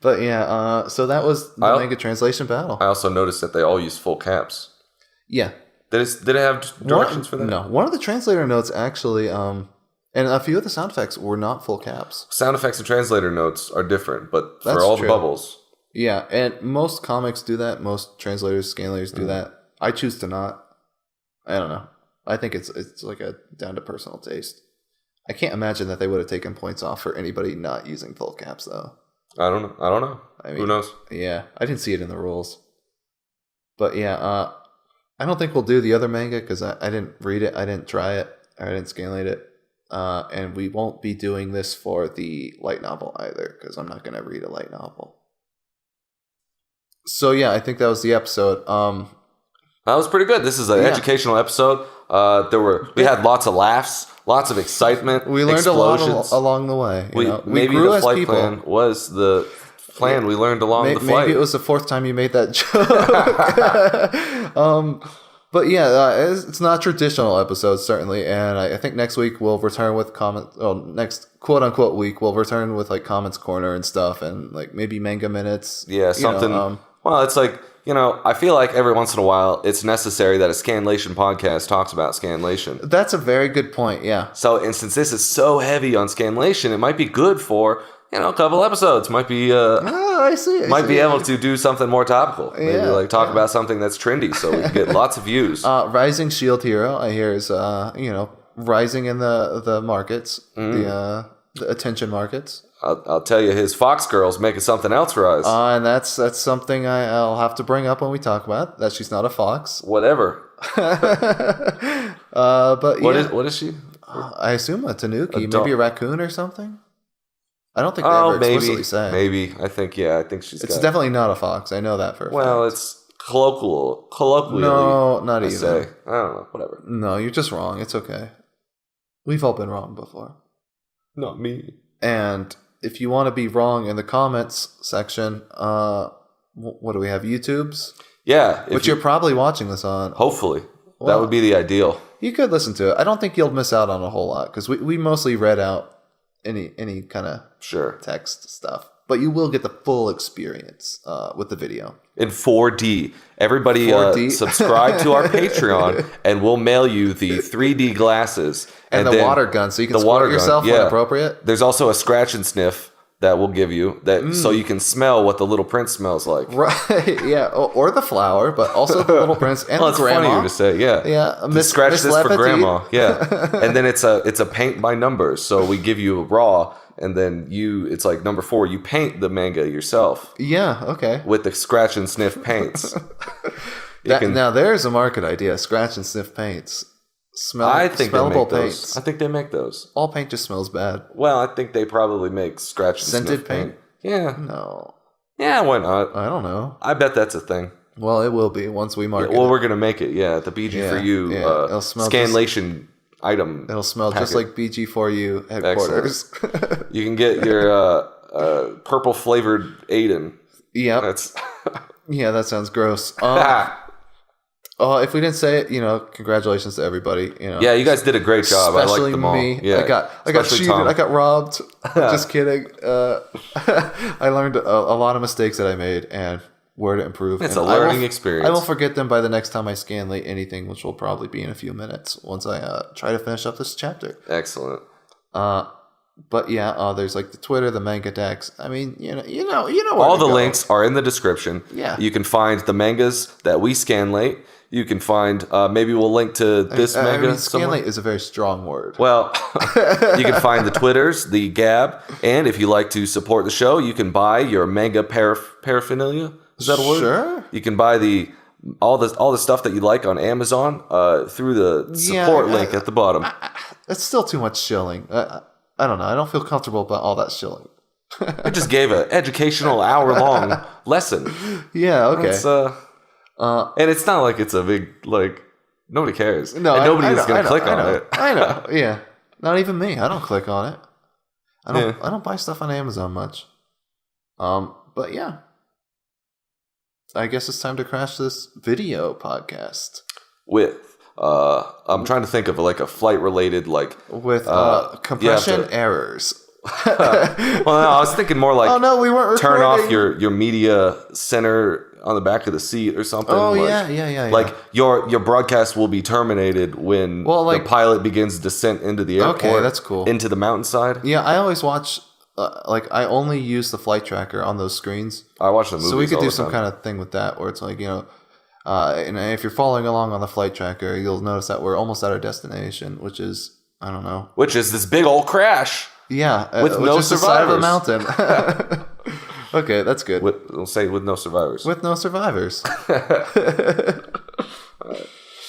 But yeah, so that was the Manga Translation Battle. I also noticed that they all use full caps. Yeah. Did it have directions for that? No. One of the translator notes actually... and a few of the sound effects were not full caps. Sound effects and translator notes are different, but That's for all true. the bubbles. Yeah, and most comics do that. Most translators, scanlators do that. I choose to not. I don't know. I think it's like a down to personal taste. I can't imagine that they would have taken points off for anybody not using full caps, though. I don't know. I mean, who knows? Yeah, I didn't see it in the rules. But yeah, I don't think we'll do the other manga because I didn't read it. I didn't try it. I didn't scanlate it. And we won't be doing this for the light novel either, because I'm not going to read a light novel. So yeah, I think that was the episode. That was pretty good. This is an educational episode. We had lots of laughs, lots of excitement. We learned explosions. a lot along the way. You know? We Maybe grew the as flight people. plan was the plan we learned along the flight. Maybe it was the fourth time you made that joke. But yeah, it's not traditional episodes, certainly. And I think next week we'll return with next quote unquote week, we'll return with like comments corner and stuff and like maybe manga minutes. Yeah, something. Well, it's like, I feel like every once in a while it's necessary that a Scanlation podcast talks about Scanlation. That's a very good point, yeah. So, and since this is so heavy on Scanlation, it might be good for, a couple episodes. Might be, I see. might be able to do something more topical. Maybe talk about something that's trendy so we can get lots of views. Rising Shield Hero, I hear, is, rising in the markets, the attention markets. I'll tell you, his Fox Girl's making something else rise. And that's something I'll have to bring up when we talk about it, that she's not a fox. Whatever. But what is she? I assume a tanuki, maybe a raccoon or something. I don't think they ever explicitly say. Maybe. I think she's. It's definitely not a fox. I know that for a fact. Well, it's colloquially. No, not even. Say. I don't know. Whatever. No, you're just wrong. It's okay. We've all been wrong before. Not me. And if you want to be wrong in the comments section, what do we have? YouTube's? Yeah. Which you're probably watching this on. Hopefully. That would be the ideal. You could listen to it. I don't think you'll miss out on a whole lot because we mostly read out any kind of text stuff. But you will get the full experience with the video. In 4D. Everybody 4D? Subscribe to our Patreon and we'll mail you the 3D glasses. And the water gun so you can squirt yourself when appropriate. There's also a scratch and sniff that we'll give you so you can smell what the Little Prince smells like. Right, yeah. Or the flower, but also the Little Prince and the grandma. It's funnier to say, yeah. Yeah, scratch this for grandma. Yeah. And then it's a paint by numbers. So we give you a raw and then it's like number 4, you paint the manga yourself. Yeah, okay. With the scratch and sniff paints. Now there's a market idea, scratch and sniff paints. Smellable paints. I think they make those. All paint just smells bad. Well, I think they probably make scratch and scented sniff paint. Yeah. No. Yeah, why not? I don't know. I bet that's a thing. Well, it will be once we market it. Well, we're going to make it, at the BG4U it'll smell Scanlation item. It'll smell just like BG4U headquarters. You can get your purple flavored Aiden. Yep. Yeah, that sounds gross. If we didn't say it, congratulations to everybody. Yeah, you guys did a great job. I like them all. Me. Yeah, I got cheated. Tom. I got robbed. Just kidding. I learned a lot of mistakes that I made and where to improve. It's a learning experience. I will forget them by the next time I scanlate anything, which will probably be in a few minutes once I try to finish up this chapter. Excellent. But yeah, there's like the Twitter, the manga decks. I mean, you know. All the links are in the description. Yeah, you can find the mangas that we scanlate. You can find, maybe we'll link to this manga. Scanlate is a very strong word. Well, you can find the Twitters, the Gab, and if you like to support the show, you can buy your manga paraphernalia. Is that a word? Sure. You can buy all the stuff that you like on Amazon through the support link at the bottom. It's still too much shilling. I don't know. I don't feel comfortable about all that shilling. I just gave an educational hour-long lesson. Yeah, okay. And it's not like it's a big, nobody cares. No, and nobody's going to click on it. I know, yeah. Not even me. I don't click on it. I don't buy stuff on Amazon much. But yeah. I guess it's time to crash this video podcast. With, I'm trying to think of a flight-related, with compression errors. Well, no, I was thinking more like, oh no, we weren't turn off your media center on the back of the seat or something. Oh yeah. Like your broadcast will be terminated when the pilot begins descent into the airport. Okay, that's cool. Into the mountainside. Yeah, I always watch. I only use the flight tracker on those screens. I watch the movies. So we could do some kind of thing with that, where it's like and if you're following along on the flight tracker, you'll notice that we're almost at our destination, which is I don't know. Which is this big old crash. Yeah, with no survivors. The side of the mountain. Okay, that's good. We'll say with no survivors. With no survivors. All right.